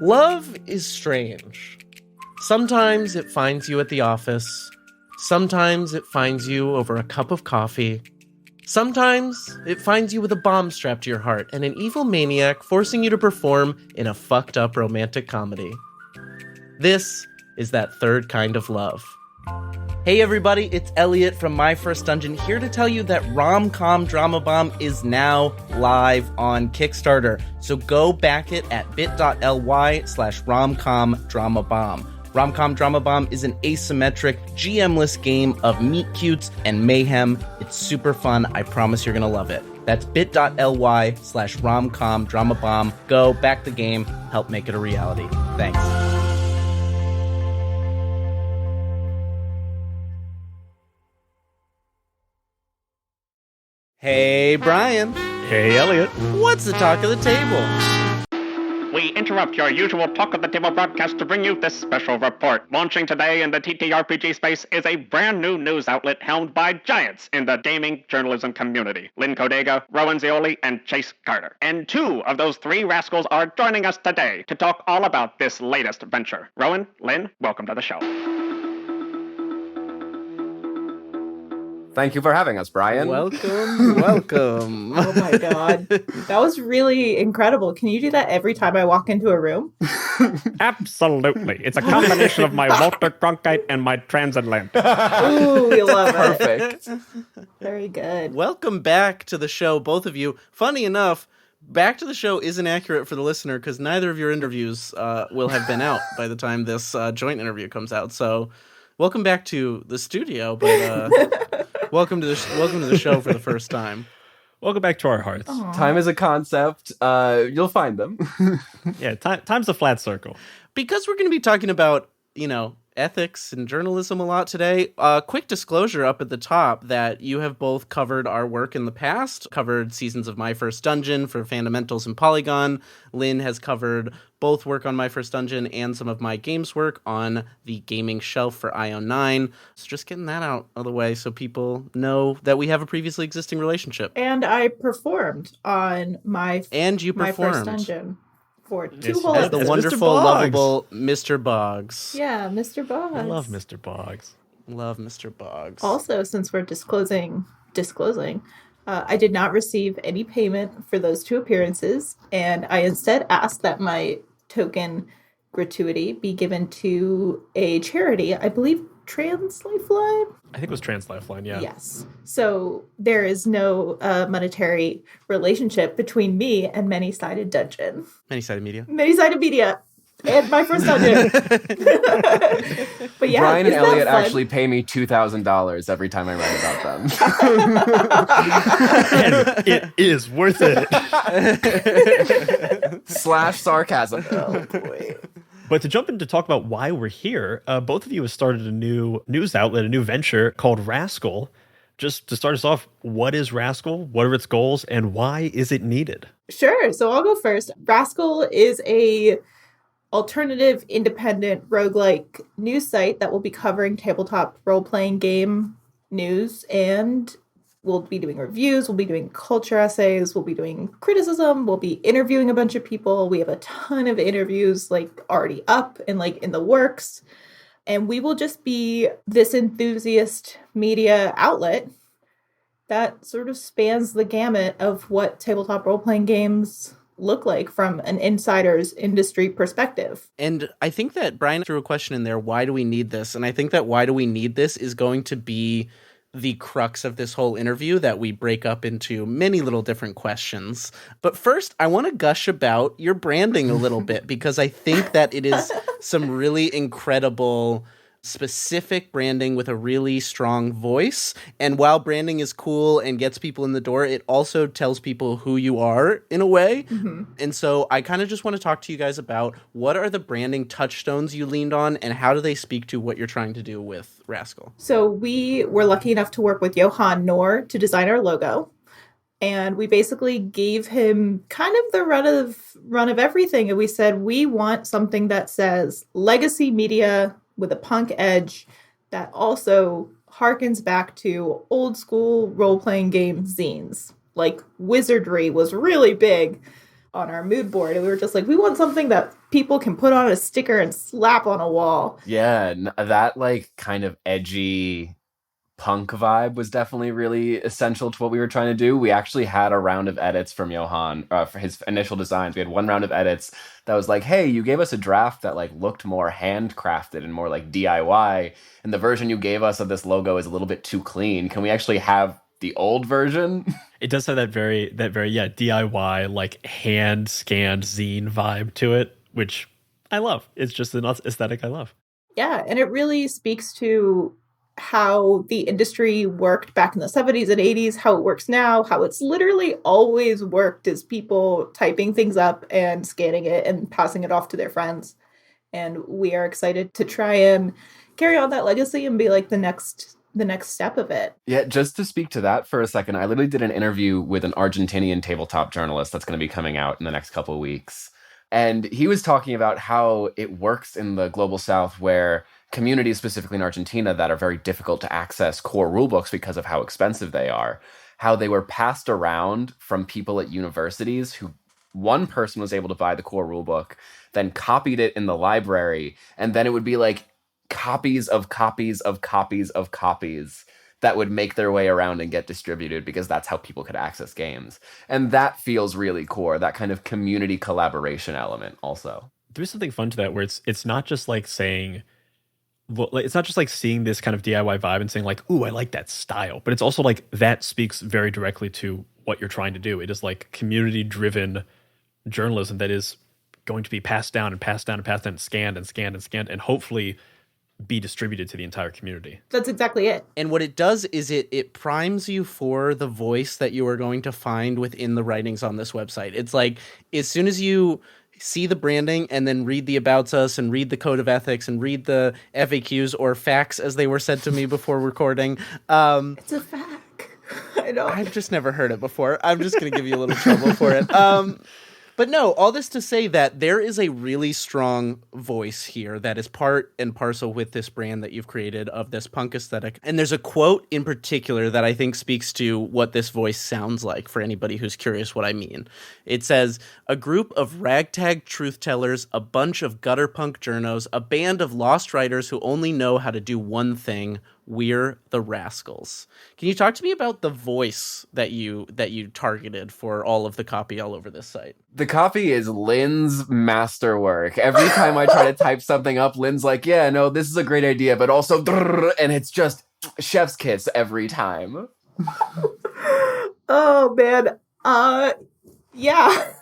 Love is strange. Sometimes it finds you at the office. Sometimes it finds you over a cup of coffee. Sometimes it finds you with a bomb strapped to your heart and an evil maniac forcing you to perform in a fucked up romantic comedy. This is that third kind of love. Hey everybody, it's Elliot from My First Dungeon here to tell you that Rom-Com Drama Bomb is now live on Kickstarter. So go back it at bit.ly/romcomdramabomb. Rom-Com Drama Bomb is an asymmetric, GM-less game of meet cutes and mayhem. It's super fun. I promise you're gonna love it. That's bit.ly/romcomdramabomb. Go, back the game, help make it a reality. Thanks. Hey, Brian. Hey, Elliot. What's the talk of the table? We interrupt your usual Talk of the Table broadcast to bring you this special report. Launching today in the TTRPG space is a brand new news outlet helmed by giants in the gaming journalism community. Lin Codega, Rowan Zeoli, and Chase Carter. And two of those three rascals are joining us today to talk all about this latest venture. Rowan, Lin, welcome to the show. Thank you for having us, Brian. Welcome. Oh my god. That was really incredible. Can you do that every time I walk into a room? Absolutely. It's a combination of my Walter Cronkite and my transatlantic. Ooh, we love it. Perfect. Very good. Welcome back to the show, both of you. Funny enough, back to the show isn't accurate for the listener because neither of your interviews will have been out by the time this joint interview comes out. So welcome back to the studio, but welcome to the show for the first time. Welcome back to our hearts. Aww. Time is a concept. You'll find them. Yeah, time's a flat circle. Because we're going to be talking about, ethics and journalism a lot today. Quick disclosure up at the top that you have both covered our work in the past, covered seasons of My First Dungeon for Fundamentals and Polygon. Lin has covered both work on My First Dungeon and some of my games work on the gaming shelf for IO9. So just getting that out of the way so people know that we have a previously existing relationship. And I performed on my First Dungeon for two whole as the episodes. wonderful, lovable Mr. Boggs. Yeah, Mr. Boggs. I love Mr. Boggs. Love Mr. Boggs. Also, since we're disclosing, I did not receive any payment for those two appearances, and I instead asked that my token gratuity be given to a charity, I believe Trans Lifeline? I think it was Trans Lifeline, yeah. Yes. So there is no monetary relationship between me and Many-Sided Dungeon. Many-Sided Media. Many-Sided Media. And My First Dungeon. But yeah, Brian and Elliot fun? actually pay me $2,000 every time I write about them. And it is worth it. / sarcasm. Oh boy. But to jump in to talk about why we're here, both of you have started a new news outlet, a new venture called Rascal. Just to start us off, what is Rascal? What are its goals? And why is it needed? Sure. So I'll go first. Rascal is a alternative, independent, roguelike news site that will be covering tabletop role-playing game news, and we'll be doing reviews, we'll be doing culture essays, we'll be doing criticism, we'll be interviewing a bunch of people. We have a ton of interviews already up and in the works. And we will just be this enthusiast media outlet that sort of spans the gamut of what tabletop role-playing games look like from an insider's industry perspective. And I think that Brian threw a question in there, why do we need this? And I think that why do we need this is going to be the crux of this whole interview that we break up into many little different questions. But first, I want to gush about your branding a little bit because I think that it is some really incredible specific branding with a really strong voice. And while branding is cool and gets people in the door, it also tells people who you are in a way. Mm-hmm. And so I kind of just want to talk to you guys about what are the branding touchstones you leaned on and how do they speak to what you're trying to do with Rascal? So we were lucky enough to work with Johan Noor to design our logo. And we basically gave him kind of the run of everything. And we said, we want something that says legacy media with a punk edge that also harkens back to old school role-playing game zines. Like Wizardry was really big on our mood board. And we were just like, we want something that people can put on a sticker and slap on a wall. Yeah, that like kind of edgy punk vibe was definitely really essential to what we were trying to do. We actually had a round of edits from Johan for his initial designs. We had one round of edits that was like, hey, you gave us a draft that like looked more handcrafted and more like DIY, and the version you gave us of this logo is a little bit too clean. Can we actually have the old version? It does have that very DIY, like hand scanned zine vibe to it, which I love. It's just an aesthetic I love. Yeah, and it really speaks to how the industry worked back in the 70s and 80s, how it works now, how it's literally always worked is people typing things up and scanning it and passing it off to their friends. And we are excited to try and carry on that legacy and be like the next step of it. Yeah, just to speak to that for a second, I literally did an interview with an Argentinian tabletop journalist that's going to be coming out in the next couple of weeks. And he was talking about how it works in the global south, where communities, specifically in Argentina, that are very difficult to access core rulebooks because of how expensive they are, how they were passed around from people at universities who one person was able to buy the core rulebook, then copied it in the library, and then it would be like copies of copies of copies of copies that would make their way around and get distributed because that's how people could access games. And that feels really core, that kind of community collaboration element also. There's something fun to that where it's not just like saying, well, it's not just like seeing this kind of DIY vibe and saying like, ooh, I like that style. But it's also like that speaks very directly to what you're trying to do. It is like community-driven journalism that is going to be passed down and passed down and passed down and scanned and scanned and scanned and hopefully be distributed to the entire community. That's exactly it. And what it does is it primes you for the voice that you are going to find within the writings on this website. It's like, as soon as you see the branding and then read the About Us and read the Code of Ethics and read the FAQs or facts as they were said to me before recording. It's a fact. I know. I've just never heard it before. I'm just going to give you a little trouble for it. But no, all this to say that there is a really strong voice here that is part and parcel with this brand that you've created of this punk aesthetic. And there's a quote in particular that I think speaks to what this voice sounds like for anybody who's curious what I mean. It says, "A group of ragtag truth tellers, a bunch of gutter punk journos, a band of lost writers who only know how to do one thing. We're the Rascals." Can you talk to me about the voice that you targeted for all of the copy all over this site? The copy is Lin's masterwork. Every time I try to type something up, Lin's like, yeah, no, this is a great idea, but also, and it's just chef's kiss every time. Oh, man. Yeah.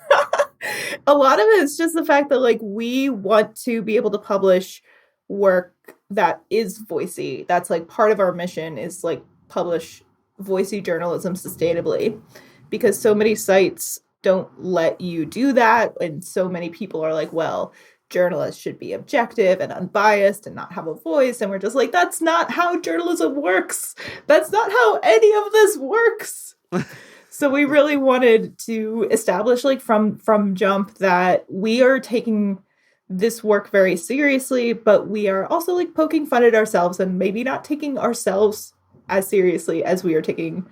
A lot of it is just the fact that, like, we want to be able to publish work that is voicey. That's like part of our mission is like publish voicey journalism sustainably, because so many sites don't let you do that, and so many people are like, well, journalists should be objective and unbiased and not have a voice, and we're just like, that's not how journalism works. That's not how any of this works. So we really wanted to establish, like, from jump that we are taking this work very seriously, but we are also like poking fun at ourselves and maybe not taking ourselves as seriously as we are taking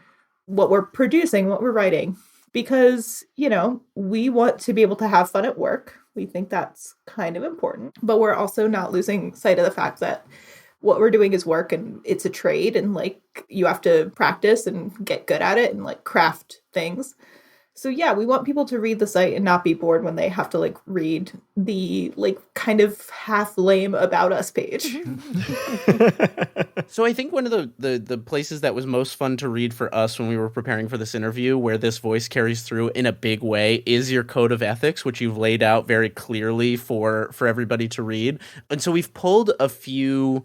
what we're producing, what we're writing, because, you know, we want to be able to have fun at work. We think that's kind of important, but we're also not losing sight of the fact that what we're doing is work and it's a trade, and like you have to practice and get good at it and like craft things. So yeah, we want people to read the site and not be bored when they have to like read the like kind of half lame About Us page. So I think one of the places that was most fun to read for us when we were preparing for this interview, where this voice carries through in a big way, is your Code of Ethics, which you've laid out very clearly for everybody to read. And so we've pulled a few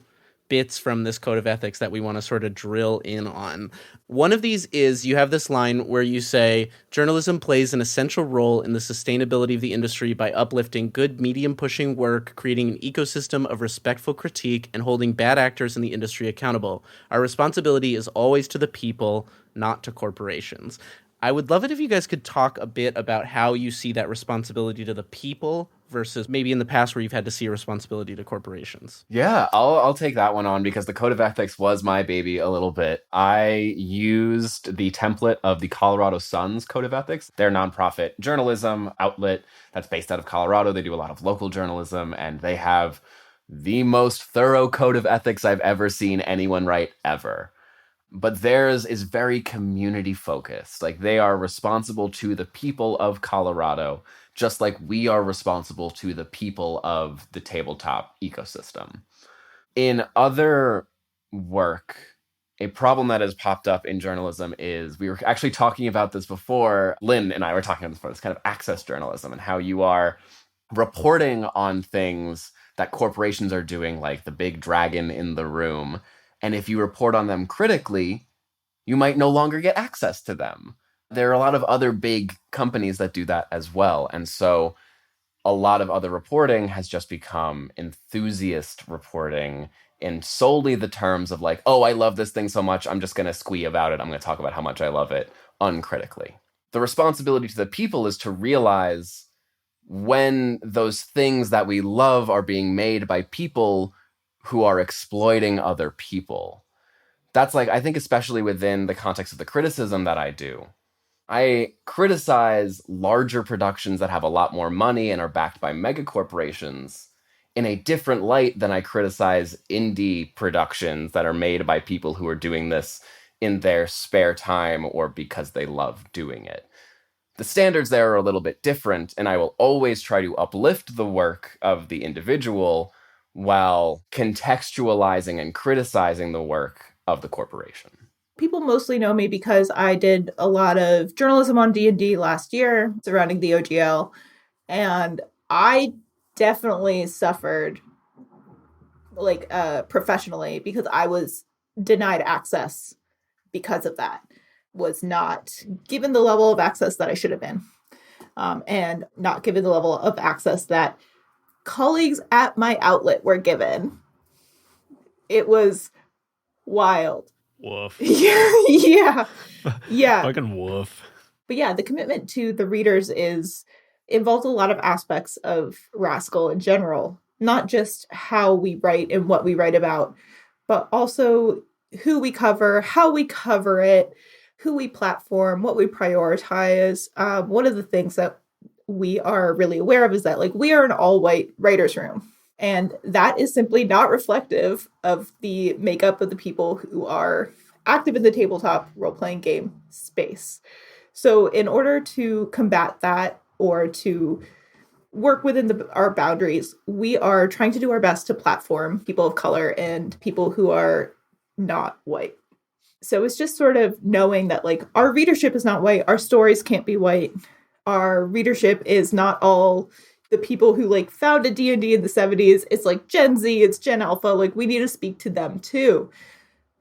bits from this Code of Ethics that we want to sort of drill in on. One of these is, you have this line where you say, journalism plays an essential role in the sustainability of the industry by uplifting good medium-pushing work, creating an ecosystem of respectful critique, and holding bad actors in the industry accountable. Our responsibility is always to the people, not to corporations. I would love it if you guys could talk a bit about how you see that responsibility to the people versus maybe in the past where you've had to see a responsibility to corporations? Yeah, I'll take that one on because the code of ethics was my baby a little bit. I used the template of the Colorado Sun's code of ethics. They're a nonprofit journalism outlet that's based out of Colorado. They do a lot of local journalism, and they have the most thorough code of ethics I've ever seen anyone write ever. But theirs is very community focused. Like, they are responsible to the people of Colorado, just like we are responsible to the people of the tabletop ecosystem. In other work, a problem that has popped up in journalism is, we were actually talking about this before, Lin and I were talking about this before, this kind of access journalism and how you are reporting on things that corporations are doing, like the big dragon in the room. And if you report on them critically, you might no longer get access to them. There are a lot of other big companies that do that as well. And so a lot of other reporting has just become enthusiast reporting in solely the terms of like, oh, I love this thing so much, I'm just going to squee about it. I'm going to talk about how much I love it uncritically. The responsibility to the people is to realize when those things that we love are being made by people who are exploiting other people. That's like, I think especially within the context of the criticism that I do, I criticize larger productions that have a lot more money and are backed by mega corporations in a different light than I criticize indie productions that are made by people who are doing this in their spare time or because they love doing it. The standards there are a little bit different, and I will always try to uplift the work of the individual while contextualizing and criticizing the work of the corporation. People mostly know me because I did a lot of journalism on D&D last year surrounding the OGL, and I definitely suffered professionally because I was denied access because of that. Was not given the level of access that I should have been, and not given the level of access that colleagues at my outlet were given. It was wild. Woof. Yeah. Fucking woof. But yeah, the commitment to the readers involves a lot of aspects of Rascal in general, not just how we write and what we write about, but also who we cover, how we cover it, who we platform, what we prioritize. One of the things that we are really aware of is that we are an all-white writer's room. And that is simply not reflective of the makeup of the people who are active in the tabletop role-playing game space. So in order to combat that or to work within our boundaries, we are trying to do our best to platform people of color and people who are not white. So it's just sort of knowing that our readership is not white, our stories can't be white, our readership is not all the people who founded D&D in the 70s. It's Gen Z, it's Gen Alpha, we need to speak to them too.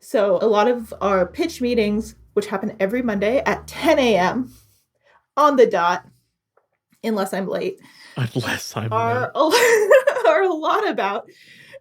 So a lot of our pitch meetings, which happen every Monday at 10 a.m. on the dot, unless I'm late, are a lot about,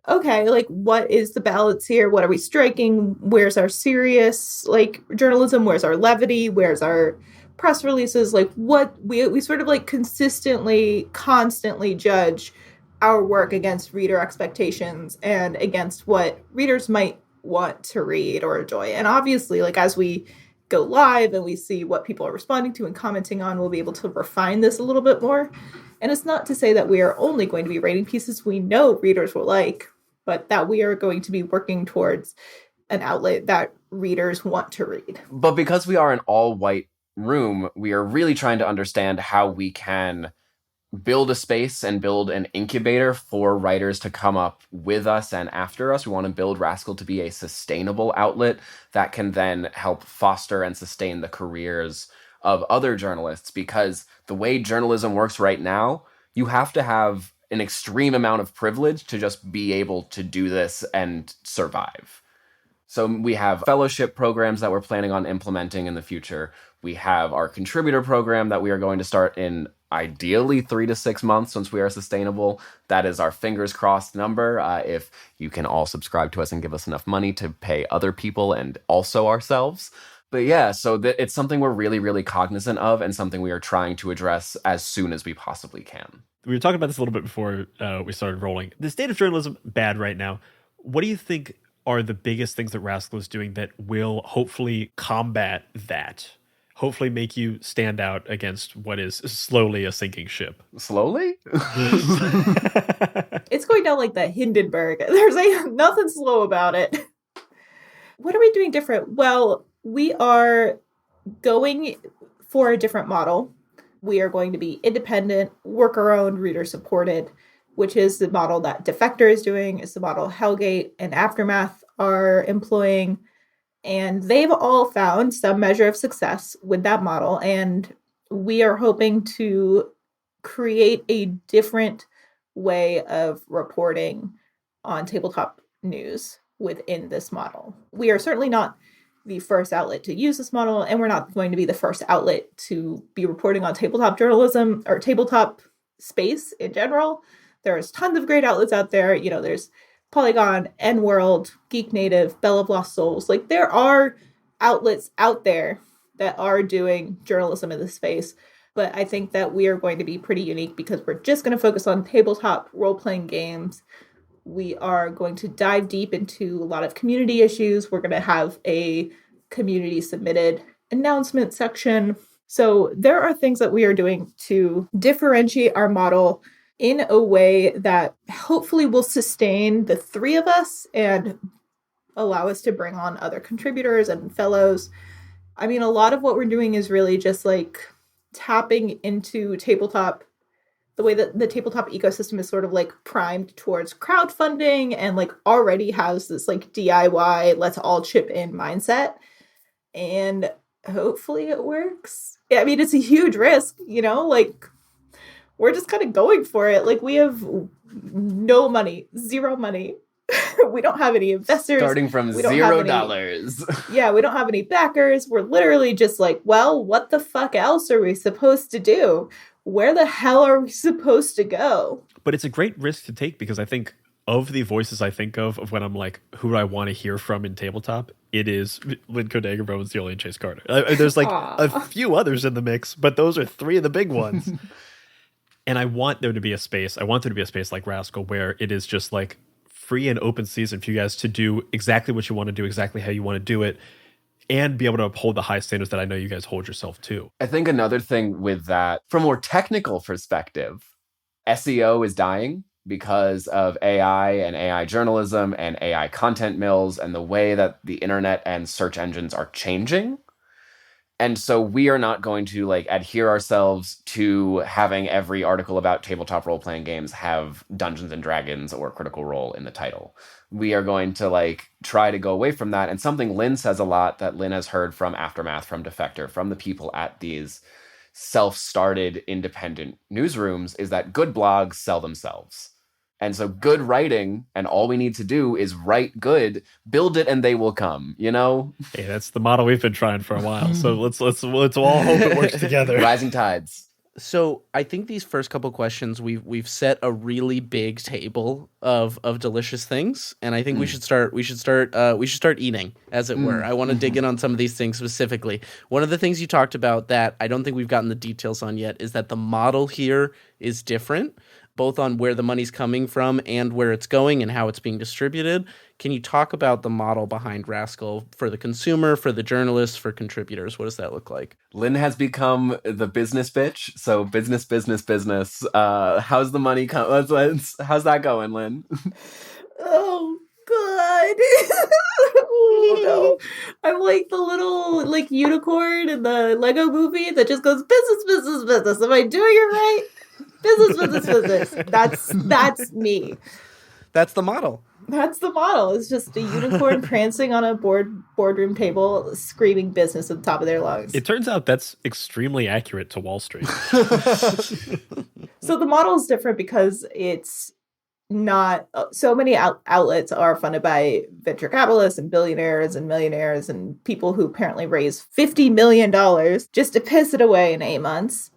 okay, what is the balance here? What are we striking? Where's our serious, journalism? Where's our levity? Where's our press releases? What we sort of constantly judge our work against reader expectations and against what readers might want to read or enjoy. And obviously, as we go live and we see what people are responding to and commenting on, we'll be able to refine this a little bit more. And it's not to say that we are only going to be writing pieces we know readers will like, but that we are going to be working towards an outlet that readers want to read. But because we are an all-white room, we are really trying to understand how we can build a space and build an incubator for writers to come up with us and after us. We want to build Rascal to be a sustainable outlet that can then help foster and sustain the careers of other journalists, because the way journalism works right now, you have to have an extreme amount of privilege to just be able to do this and survive. So we have fellowship programs that we're planning on implementing in the future. We have our contributor program that we are going to start in ideally 3 to 6 months once we are sustainable. That is our fingers crossed number. If you can all subscribe to us and give us enough money to pay other people and also ourselves. But yeah, so it's something we're really, really cognizant of and something we are trying to address as soon as we possibly can. We were talking about this a little bit before we started rolling. The state of journalism, bad right now. What do you think are the biggest things that Rascal is doing that will hopefully combat that? Hopefully make you stand out against what is slowly a sinking ship. Slowly? It's going down like the Hindenburg. There's nothing slow about it. What are we doing different? Well, we are going for a different model. We are going to be independent, worker-owned, reader-supported, which is the model that Defector is doing. It's the model Hellgate and Aftermath are employing. And they've all found some measure of success with that model. And we are hoping to create a different way of reporting on tabletop news within this model. We are certainly not the first outlet to use this model, and we're not going to be the first outlet to be reporting on tabletop journalism or tabletop space in general. There's tons of great outlets out there. There's Polygon, N-World, Geek Native, Bell of Lost Souls. Like, there are outlets out there that are doing journalism in this space. But I think that we are going to be pretty unique because we're just going to focus on tabletop role-playing games. We are going to dive deep into a lot of community issues. We're going to have a community-submitted announcement section. So there are things that we are doing to differentiate our model in a way that hopefully will sustain the three of us and allow us to bring on other contributors and fellows. I mean, a lot of what we're doing is really just like tapping into tabletop, the way that the tabletop ecosystem is sort of like primed towards crowdfunding and like already has this like DIY, let's all chip in mindset. And hopefully it works. I mean, it's a huge risk, like we're just kind of going for it. Like, we have no money, zero money. We don't have any investors. Starting from $0. Yeah, we don't have any backers. We're literally just like, well, what the fuck else are we supposed to do? Where the hell are we supposed to go? But it's a great risk to take because I think of the voices I think of when I'm like, who do I want to hear from in tabletop? It is Lin Codega, Rowan Zeoli, and Chase Carter. There's like a few others in the mix, but those are three of the big ones. And I want there to be a space. I want there to be a space like Rascal where it is just like free and open season for you guys to do exactly what you want to do, exactly how you want to do it, and be able to uphold the high standards that I know you guys hold yourself to. I think another thing with that, from a more technical perspective, SEO is dying because of AI and AI journalism and AI content mills and the way that the internet and search engines are changing. And so we are not going to like adhere ourselves to having every article about tabletop role-playing games have Dungeons and Dragons or Critical Role in the title. We are going to like try to go away from that. And something Lin says a lot that Lin has heard from Aftermath, from Defector, from the people at these self-started independent newsrooms is that good blogs sell themselves. And so good writing, and all we need to do is write good, build it, and they will come, Hey, that's the model we've been trying for a while. So let's all hope it works together. Rising tides. So I think these first couple questions we've set a really big table of delicious things, and I think we should start eating, as it were. I want to dig in on some of these things specifically. One of the things you talked about that I don't think we've gotten the details on yet is that the model here is different, both on where the money's coming from and where it's going and how it's being distributed. Can you talk about the model behind Rascal for the consumer, for the journalists, for contributors? What does that look like? Lin has become the business bitch. So business. How's the money how's that going, Lin? Oh, God. Oh, no. I'm like the little like unicorn in the Lego movie that just goes business. Am I doing it right? Business. That's me. That's the model. That's the model. It's just a unicorn prancing on a boardroom table, screaming business at the top of their lungs. It turns out that's extremely accurate to Wall Street. So the model is different because it's not so many outlets are funded by venture capitalists and billionaires and millionaires and people who apparently raise $50 million just to piss it away in 8 months.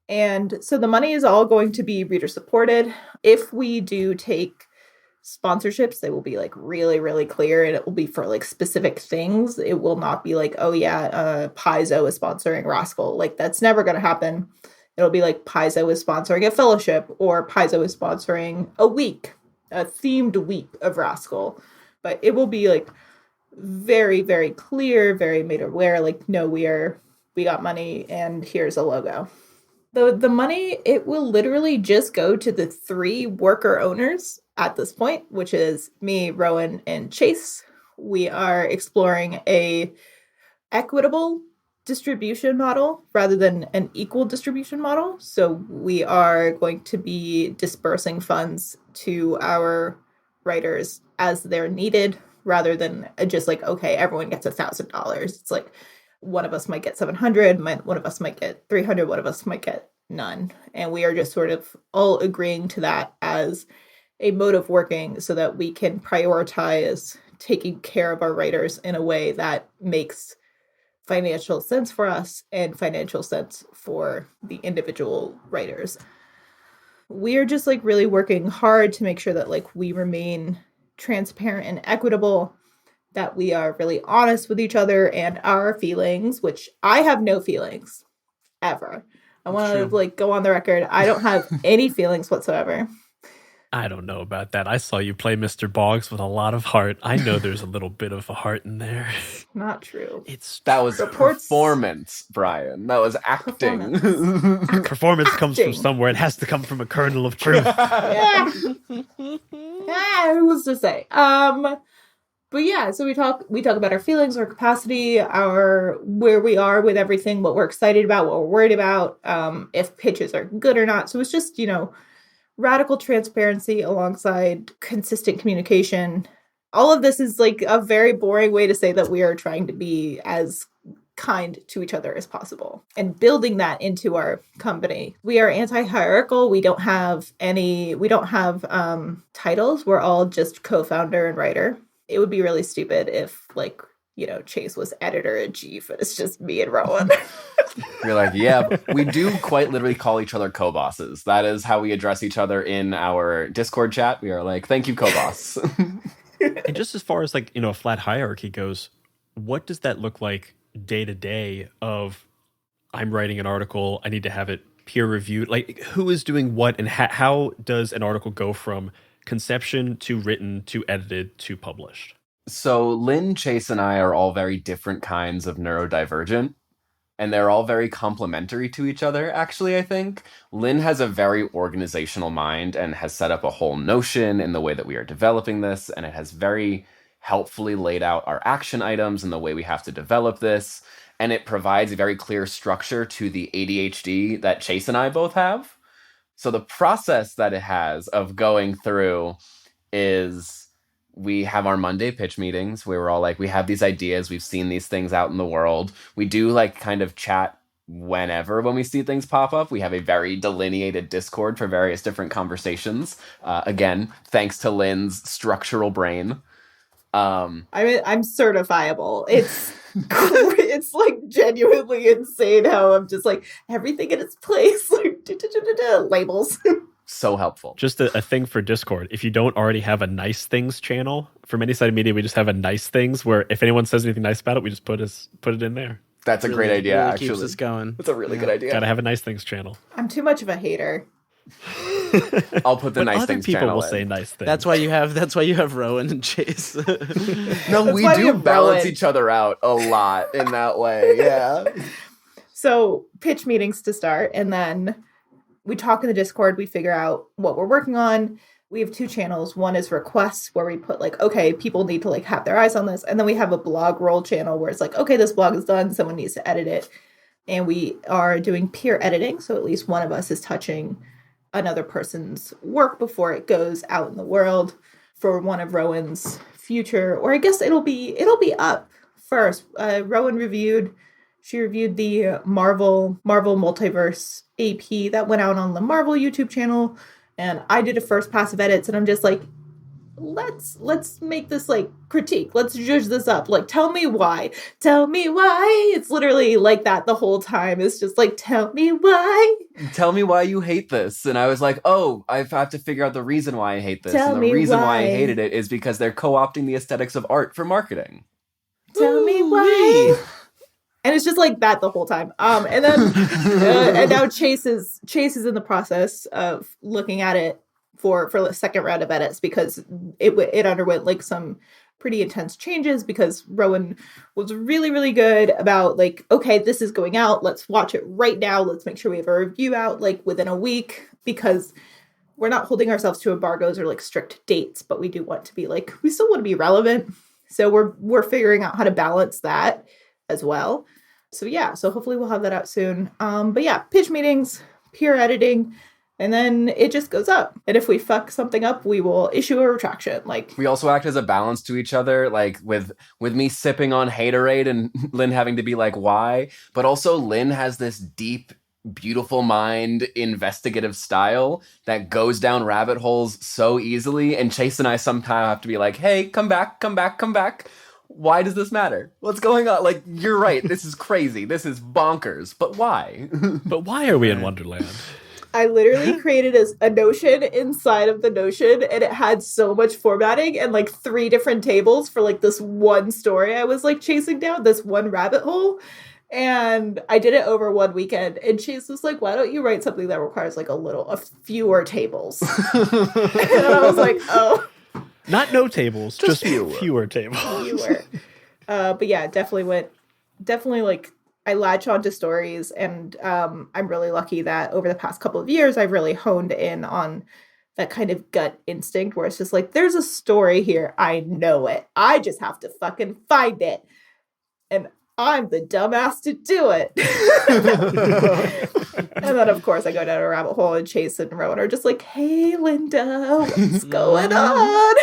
And so the money is all going to be reader supported. If we do take sponsorships, they will be like really, really clear, and it will be for like specific things. It will not be like, oh yeah, Paizo is sponsoring Rascal. Like that's never going to happen. It'll be like Paizo is sponsoring a fellowship, or Paizo is sponsoring a week, a themed week of Rascal. But it will be like very, very clear, very made aware, like, no, we got money and here's a logo. The money, it will literally just go to the 3 worker owners at this point, which is me, Rowan, and Chase. We are exploring a equitable distribution model rather than an equal distribution model. So we are going to be dispersing funds to our writers as they're needed, rather than just like, okay, everyone gets $1,000. It's like one of us might get 700, one of us might get 300, one of us might get none. And we are just sort of all agreeing to that as a mode of working so that we can prioritize taking care of our writers in a way that makes financial sense for us and financial sense for the individual writers. We are just like really working hard to make sure that like we remain transparent and equitable, that we are really honest with each other and our feelings, which I have no feelings ever. I want to like go on the record. I don't have any feelings whatsoever. I don't know about that. I saw you play Mr. Boggs with a lot of heart. I know there's a little bit of a heart in there. Not true. That was performance, Brian. That was acting. Performance comes from somewhere. It has to come from a kernel of truth. Yeah. Who's to say? But yeah, so we talk about our feelings, our capacity, our where we are with everything, what we're excited about, what we're worried about, if pitches are good or not. So it's just, radical transparency alongside consistent communication. All of this is like a very boring way to say that we are trying to be as kind to each other as possible and building that into our company. We are anti-hierarchical. We don't have titles. We're all just co-founder and writer. It would be really stupid if Chase was editor-in-chief and it's just me and Rowan. You're like, yeah, we do quite literally call each other co-bosses. That is how we address each other in our Discord chat. We are like, thank you, co-boss. And just as far as a flat hierarchy goes, what does that look like day to day of I'm writing an article, I need to have it peer reviewed? Like, who is doing what, and how does an article go from conception to written to edited to published? So Lin, Chase, and I are all very different kinds of neurodivergent. And they're all very complementary to each other, actually, I think. Lin has a very organizational mind and has set up a whole notion in the way that we are developing this, and it has very helpfully laid out our action items and the way we have to develop this, and it provides a very clear structure to the ADHD that Chase and I both have. So the process that it has of going through is we have our Monday pitch meetings where we're all like, we have these ideas, we've seen these things out in the world. We do kind of chat when we see things pop up. We have a very delineated Discord for various different conversations. Again, thanks to Lin's structural brain. I'm certifiable. It's genuinely insane how I'm just everything in its place, labels. So helpful. Just a thing for Discord. If you don't already have a nice things channel, for Many Sided Media, we just have a nice things where if anyone says anything nice about it, we just put it in there. That's a great idea, really actually. Keeps us going. That's a really good idea. Gotta have a nice things channel. I'm too much of a hater. I'll put the nice other things people channel will in. say nice things. That's why you have Rowan and Chase. No, we do balance each other out a lot in that way. Yeah. So pitch meetings to start, and then we talk in the Discord, we figure out what we're working on. We have 2 channels. One is requests where we put okay, people need to have their eyes on this. And then we have a blog roll channel where it's okay, this blog is done. Someone needs to edit it. And we are doing peer editing. So at least one of us is touching another person's work before it goes out in the world for one of Rowan's future, or I guess it'll be up first. Rowan reviewed the Marvel Multiverse AP that went out on the Marvel YouTube channel, and I did a first pass of edits, and I'm just let's make this critique. Let's judge this up. Tell me why. Tell me why. It's literally like that the whole time. It's just tell me why. tell me why you hate this. And I was like, oh, I have to figure out the reason why I hate this. Tell and me the reason why I why. hated it is because they're co-opting the aesthetics of art for marketing. Tell me why. And it's just like that the whole time. And then and now Chase is in the process of looking at it for the second round of edits, because it underwent like some pretty intense changes, because Rowan was really, really good about like, okay, this is going out. Let's watch it right now. Let's make sure we have a review out like within a week, because we're not holding ourselves to embargoes or like strict dates, but we do want to be like, we still want to be relevant. So we're figuring out how to balance that as well. So yeah, so hopefully we'll have that out soon. But yeah, pitch meetings, peer editing, and then it just goes up. And if we fuck something up, we will issue a retraction. Like, we also act as a balance to each other, like with me sipping on haterade and Lin having to be like, why? But also Lin has this deep, beautiful mind, investigative style that goes down rabbit holes so easily. And Chase and I sometimes have to be like, hey, come back. Why does this matter? What's going on? Like, you're right. This is crazy. This is bonkers. But why? But why are we in Wonderland? I literally created a Notion inside of the Notion, and it had so much formatting and like 3 different tables for like this one story I was like chasing down, this one rabbit hole. And I did it over one weekend, and Chase was like, why don't you write something that requires like a fewer tables? And I was like, oh. Not no tables, just fewer tables. Fewer. But yeah, definitely like, I latch onto stories, and I'm really lucky that over the past couple of years, I've really honed in on that kind of gut instinct where it's just like, there's a story here. I know it. I just have to fucking find it. And I'm the dumbass to do it. And then, of course, I go down a rabbit hole, and Chase and Rowan are just like, hey, Linda, what's going on?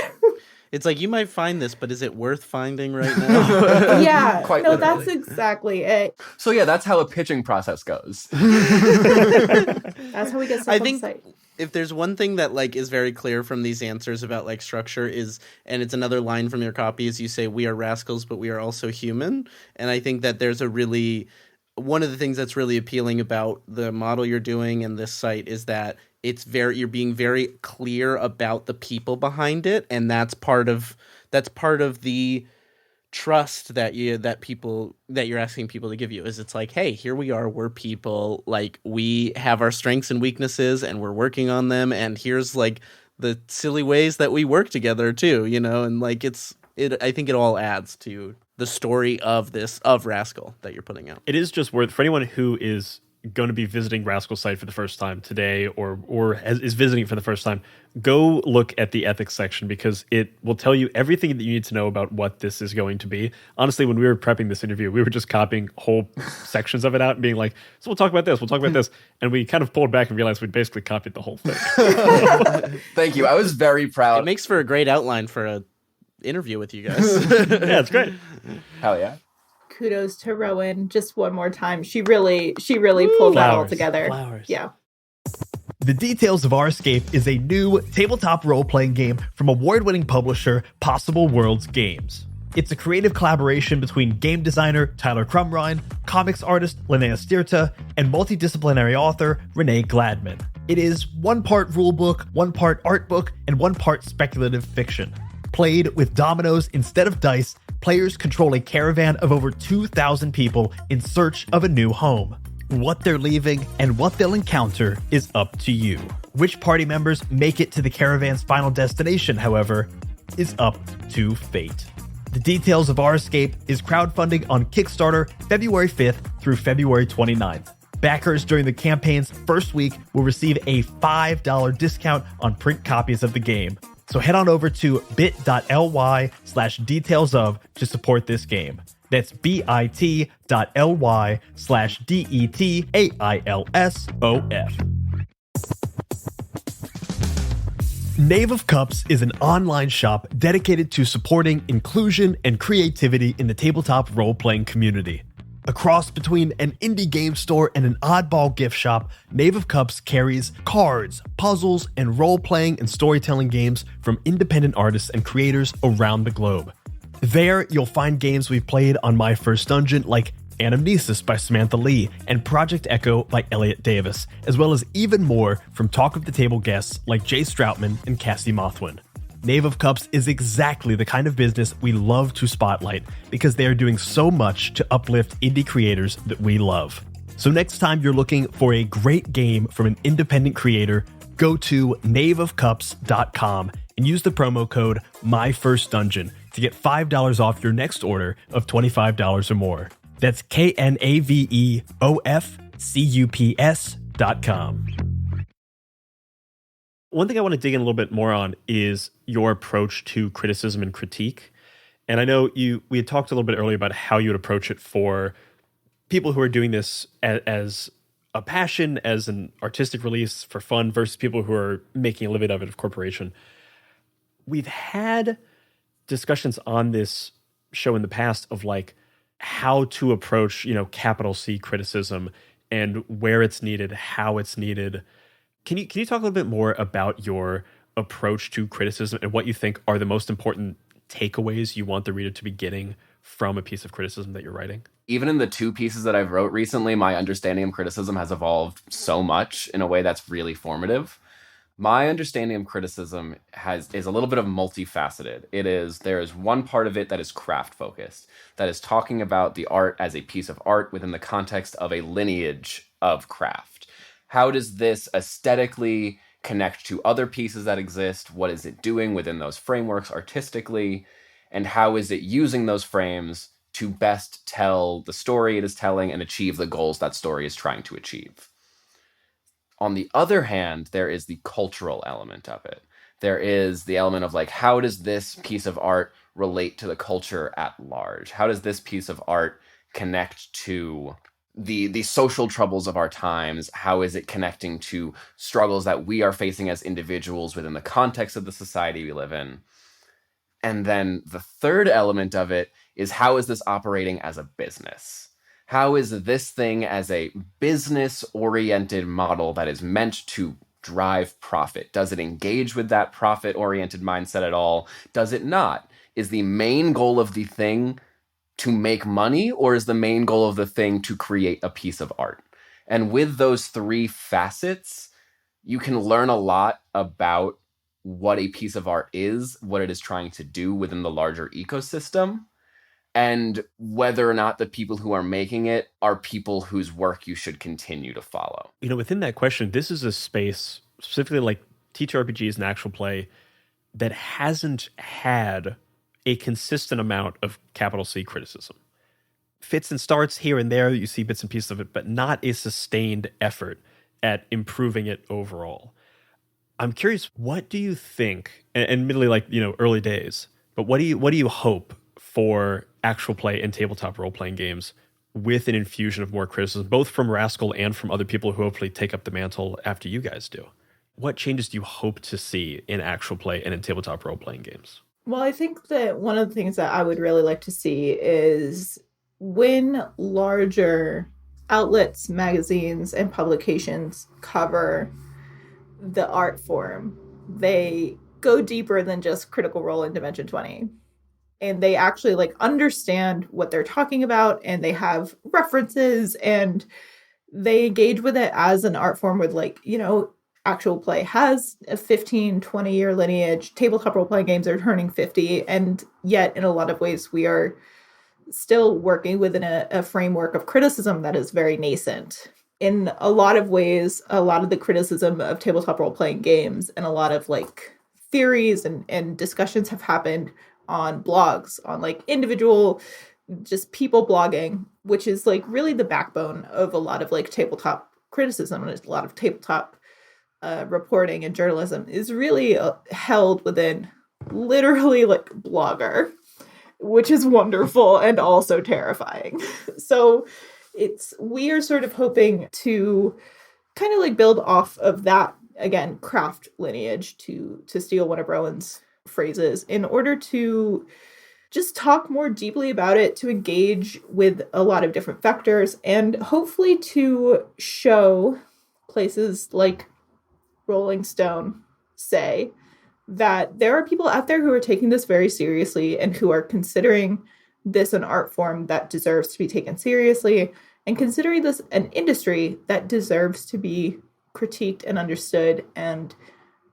It's like, you might find this, but is it worth finding right now? Yeah, Quite no, literally. that's exactly it. So yeah, that's how a pitching process goes. That's how we get stuff I on think site. if there's one thing that like is very clear from these answers about like structure is, and it's another line from your copy, is you say, we are rascals, but we are also human. And I think that there's one of the things that's really appealing about the model you're doing and this site is that you're being very clear about the people behind it, and that's part of the trust that you're asking people to give you. Is it's like, hey, here we are, we're people, like we have our strengths and weaknesses, and we're working on them, and here's like the silly ways that we work together too, and like I think it all adds to the story of Rascal that you're putting out. It is just worth, for anyone who is going to be visiting Rascal's site for the first time today, or is visiting for the first time, go look at the ethics section, because it will tell you everything that you need to know about what this is going to be. Honestly, when we were prepping this interview, we were just copying whole sections of it out and being like, so we'll talk about this, and we kind of pulled back and realized we'd basically copied the whole thing. Thank you. I was very proud. It makes for a great outline for a interview with you guys. Yeah, it's great. Hell yeah. Kudos to Rowan just one more time. She really pulled that all together. Flowers. Yeah. The Details of Our Escape is a new tabletop role-playing game from award-winning publisher Possible Worlds Games. It's a creative collaboration between game designer Tyler Crumrine, comics artist Linnea Stirta, and multidisciplinary author Renee Gladman. It is 1 part rulebook, 1 part art book, and 1 part speculative fiction. Played with dominoes instead of dice, players control a caravan of over 2,000 people in search of a new home. What they're leaving and what they'll encounter is up to you. Which party members make it to the caravan's final destination, however, is up to fate. The Details of Our Escape is crowdfunding on Kickstarter February 5th through February 29th. Backers during the campaign's first week will receive a $5 discount on print copies of the game. So head on over to bit.ly/detailsof to support this game. That's bit.ly/detailsof. Knave of Cups is an online shop dedicated to supporting inclusion and creativity in the tabletop role-playing community. A cross between an indie game store and an oddball gift shop, Knave of Cups carries cards, puzzles, and role-playing and storytelling games from independent artists and creators around the globe. There, you'll find games we've played on My First Dungeon like Anamnesis by Samantha Lee, and Project Echo by Elliot Davis, as well as even more from Talk of the Table guests like Jay Stroutman and Cassie Mothwin. Knave of Cups is exactly the kind of business we love to spotlight because they are doing so much to uplift indie creators that we love. So next time you're looking for a great game from an independent creator, go to knaveofcups.com and use the promo code MyFirstDungeon to get $5 off your next order of $25 or more. That's KNAVEOFCUPS.com. One thing I want to dig in a little bit more on is your approach to criticism and critique. And I know we had talked a little bit earlier about how you would approach it for people who are doing this as a passion, as an artistic release for fun, versus people who are making a living of it, of corporation. We've had discussions on this show in the past of like how to approach, capital C criticism and where it's needed, how it's needed. Can you talk a little bit more about your approach to criticism and what you think are the most important takeaways you want the reader to be getting from a piece of criticism that you're writing? Even in the 2 pieces that I've wrote recently, my understanding of criticism has evolved so much in a way that's really formative. My understanding of criticism is a little bit of multifaceted. There is one part of it that is craft focused, that is talking about the art as a piece of art within the context of a lineage of craft. How does this aesthetically connect to other pieces that exist? What is it doing within those frameworks artistically? And how is it using those frames to best tell the story it is telling and achieve the goals that story is trying to achieve? On the other hand, there is the cultural element of it. There is the element of like, how does this piece of art relate to the culture at large? How does this piece of art connect to the social troubles of our times? How is it connecting to struggles that we are facing as individuals within the context of the society we live in? And then the third element of it is, how is this operating as a business? How is this thing as a business-oriented model that is meant to drive profit? Does it engage with that profit-oriented mindset at all? Does it not? Is the main goal of the thing to make money, or is the main goal of the thing to create a piece of art? And with those 3 facets, you can learn a lot about what a piece of art is, what it is trying to do within the larger ecosystem, and whether or not the people who are making it are people whose work you should continue to follow. Within that question, this is a space, specifically like TTRPGs and actual play, that hasn't had a consistent amount of capital C criticism. Fits and starts here and there, you see bits and pieces of it, but not a sustained effort at improving it overall. I'm curious, what do you think, and admittedly early days, but what do you hope for actual play and tabletop role-playing games with an infusion of more criticism, both from Rascal and from other people who hopefully take up the mantle after you guys do? What changes do you hope to see in actual play and in tabletop role-playing games? Well, I think that one of the things that I would really like to see is when larger outlets, magazines, and publications cover the art form, they go deeper than just Critical Role in Dimension 20. And they actually understand what they're talking about, and they have references, and they engage with it as an art form with actual play has a 15, 20-year lineage. Tabletop role-playing games are turning 50, and yet in a lot of ways we are still working within a framework of criticism that is very nascent. In a lot of ways, a lot of the criticism of tabletop role-playing games and a lot of theories and discussions have happened on blogs, on individual just people blogging, which is really the backbone of a lot of tabletop criticism, and a lot of tabletop reporting and journalism is really held within literally Blogger, which is wonderful and also terrifying. So we are sort of hoping to kind of build off of that, again, craft lineage, to steal one of Rowan's phrases, in order to just talk more deeply about it, to engage with a lot of different vectors, and hopefully to show places like Rolling Stone say that there are people out there who are taking this very seriously and who are considering this an art form that deserves to be taken seriously, and considering this an industry that deserves to be critiqued and understood and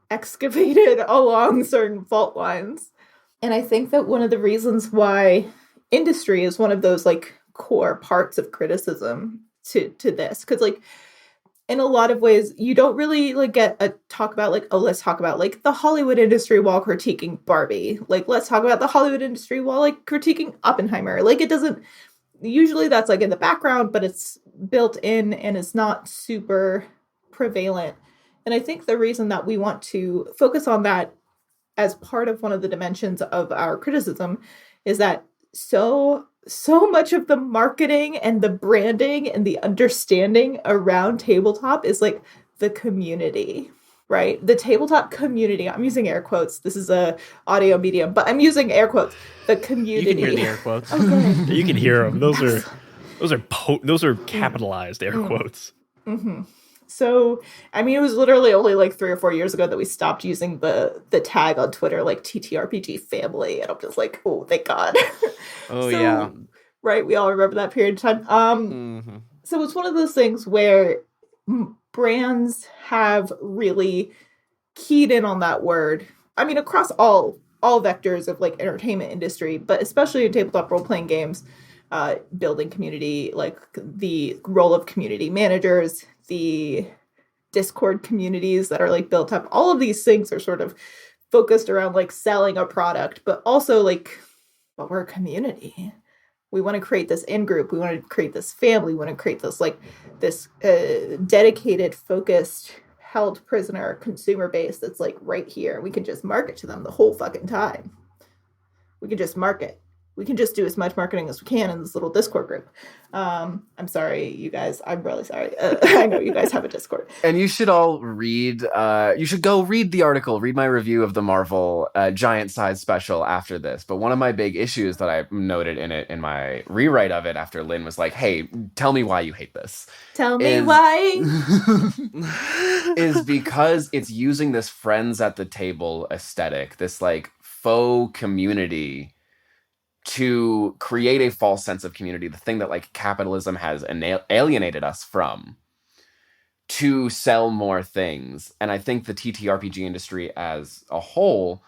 excavated along certain fault lines. And I think that one of the reasons why industry is one of those like core parts of criticism to this, because like in a lot of ways you don't really like get a talk about like, oh, let's talk about like the Hollywood industry while critiquing Barbie. Like, let's talk about the Hollywood industry while like critiquing Oppenheimer. Like, it doesn't, usually that's like in the background, but it's built in and it's not super prevalent. And I think the reason that we want to focus on that as part of one of the dimensions of our criticism is that so much of the marketing and the branding and the understanding around tabletop is like the community, right? The tabletop community. I'm using air quotes. This is a audio medium, but I'm using air quotes. The community. You can hear the air quotes. Okay. You can hear them. Those are capitalized air quotes. Mm-hmm. So, I mean, it was literally only like 3 or 4 years ago that we stopped using the tag on Twitter, like TTRPG family. And I'm just like, oh, thank God. Oh, yeah. Right. We all remember that period of time. So it's one of those things where brands have really keyed in on that word. I mean, across all vectors of like entertainment industry, but especially in tabletop role-playing games, building community, like the role of community managers, the Discord communities that are like built up. All of these things are sort of focused around like selling a product, but also like, but we're a community. We want to create this in-group. We want to create this family. We want to create this like this dedicated, focused, held prisoner consumer base that's like right here. We can just market to them the whole fucking time. We can just market. We can just do as much marketing as we can in this little Discord group. I'm sorry, you guys. I'm really sorry. I know you guys have a Discord. And you should all read, you should go read the article, read my review of the Marvel giant size special after this. But one of my big issues that I noted in my rewrite of it after Lin was like, hey, tell me why you hate this. Tell me why. Is because it's using this friends at the table aesthetic, this like faux community to create a false sense of community, the thing that like capitalism has alienated us from, to sell more things. And I think the TTRPG industry as a whole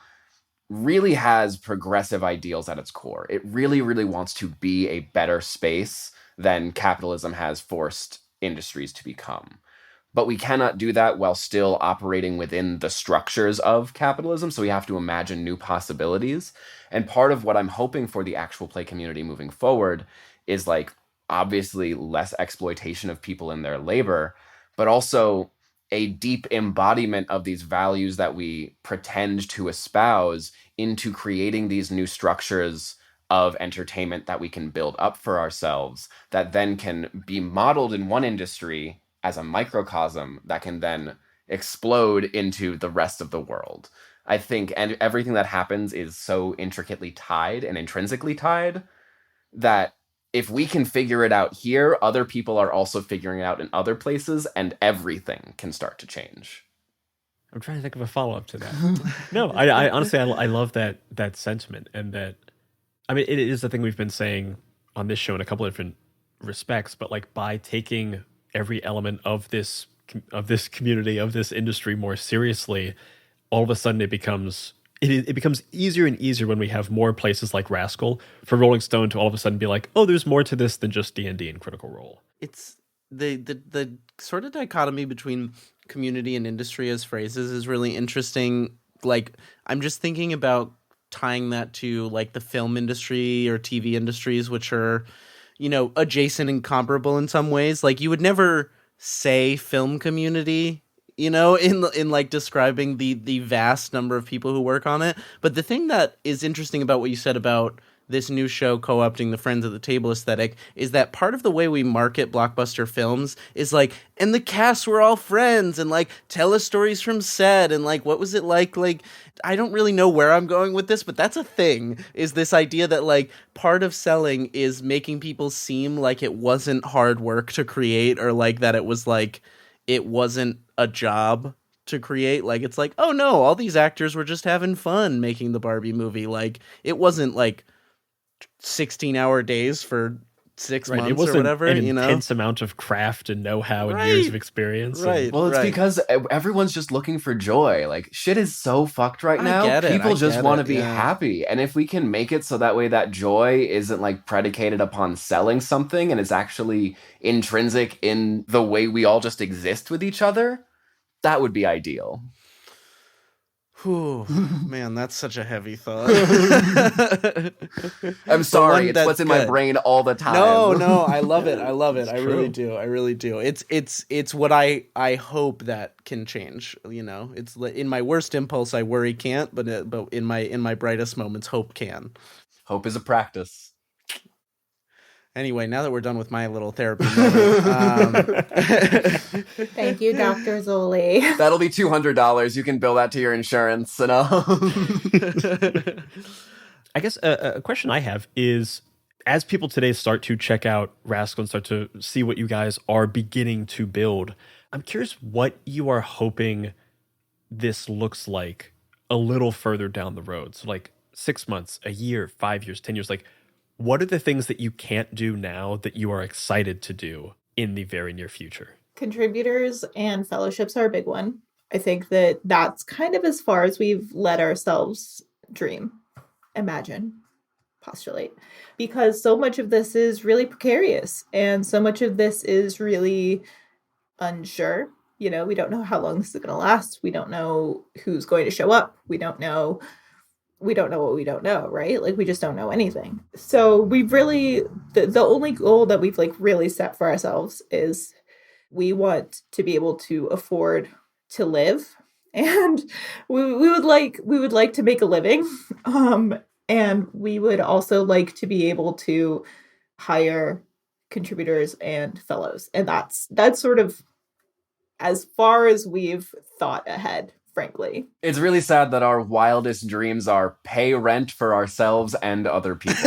really has progressive ideals at its core. It really, really wants to be a better space than capitalism has forced industries to become. But we cannot do that while still operating within the structures of capitalism. So we have to imagine new possibilities. And part of what I'm hoping for the actual play community moving forward is like obviously less exploitation of people in their labor, but also a deep embodiment of these values that we pretend to espouse into creating these new structures of entertainment that we can build up for ourselves that then can be modeled in one industry as a microcosm that can then explode into the rest of the world. I think, and everything that happens is so intricately tied and intrinsically tied that if we can figure it out here, other people are also figuring it out in other places, and everything can start to change. I'm trying to think of a follow-up to that. No, I honestly, I love that sentiment, and that, I mean, it is the thing we've been saying on this show in a couple of different respects, but like by taking every element of this community, of this industry more seriously, all of a sudden it becomes easier and easier when we have more places like Rascal for Rolling Stone to all of a sudden be like, oh, there's more to this than just D&D and Critical Role. It's the sort of dichotomy between community and industry as phrases is really interesting. Like, I'm just thinking about tying that to like the film industry or TV industries, which are, you know, adjacent and comparable in some ways. Like, you would never say film community, you know, in like describing the vast number of people who work on it. But the thing that is interesting about what you said about this new show co-opting the friends at the table aesthetic is that part of the way we market blockbuster films is like, and the cast were all friends, and like tell us stories from set, and like what was it like I don't really know where I'm going with this, but that's a thing, is this idea that like part of selling is making people seem like it wasn't hard work to create, or like that it was like it wasn't a job to create. Like, it's like, oh no, all these actors were just having fun making the Barbie movie. Like, it wasn't like 16-hour days for 6 Right. It months was or whatever, an you know? intense amount of craft and know-how and years of experience. Right. Well, it's because everyone's just looking for joy. Like, shit is so fucked right now. I People just get want to it, be yeah. happy. And if we can make it so that way that joy isn't like predicated upon selling something and it's actually intrinsic in the way we all just exist with each other, that would be ideal. Whew, man, that's such a heavy thought. I'm sorry, it's what's in my brain all the time. No, I love it. I It's really true. do. I really do. It's what I hope that can change. You know, it's in my worst impulse, I worry can't, but in my brightest moments, hope can. Hope is a practice. Anyway, now that we're done with my little therapy moment, Thank you, Dr. Zeoli. That'll be $200. You can bill that to your insurance. And I guess a question I have is, as people today start to check out Rascal and start to see what you guys are beginning to build, I'm curious what you are hoping this looks like a little further down the road. So like 6 months, a year, 5 years, 10 years, like what are the things that you can't do now that you are excited to do in the very near future? Contributors and fellowships are a big one. I think that that's kind of as far as we've let ourselves dream, imagine, postulate, because so much of this is really precarious and so much of this is really unsure. You know, we don't know how long this is going to last. We don't know who's going to show up. We don't know what we don't know, right? Like we just don't know anything. So we've really, the only goal that we've like really set for ourselves is we want to be able to afford to live, and we would like to make a living, and we would also like to be able to hire contributors and fellows, and that's sort of as far as we've thought ahead, frankly. it's really sad that our wildest dreams are pay rent for ourselves and other people.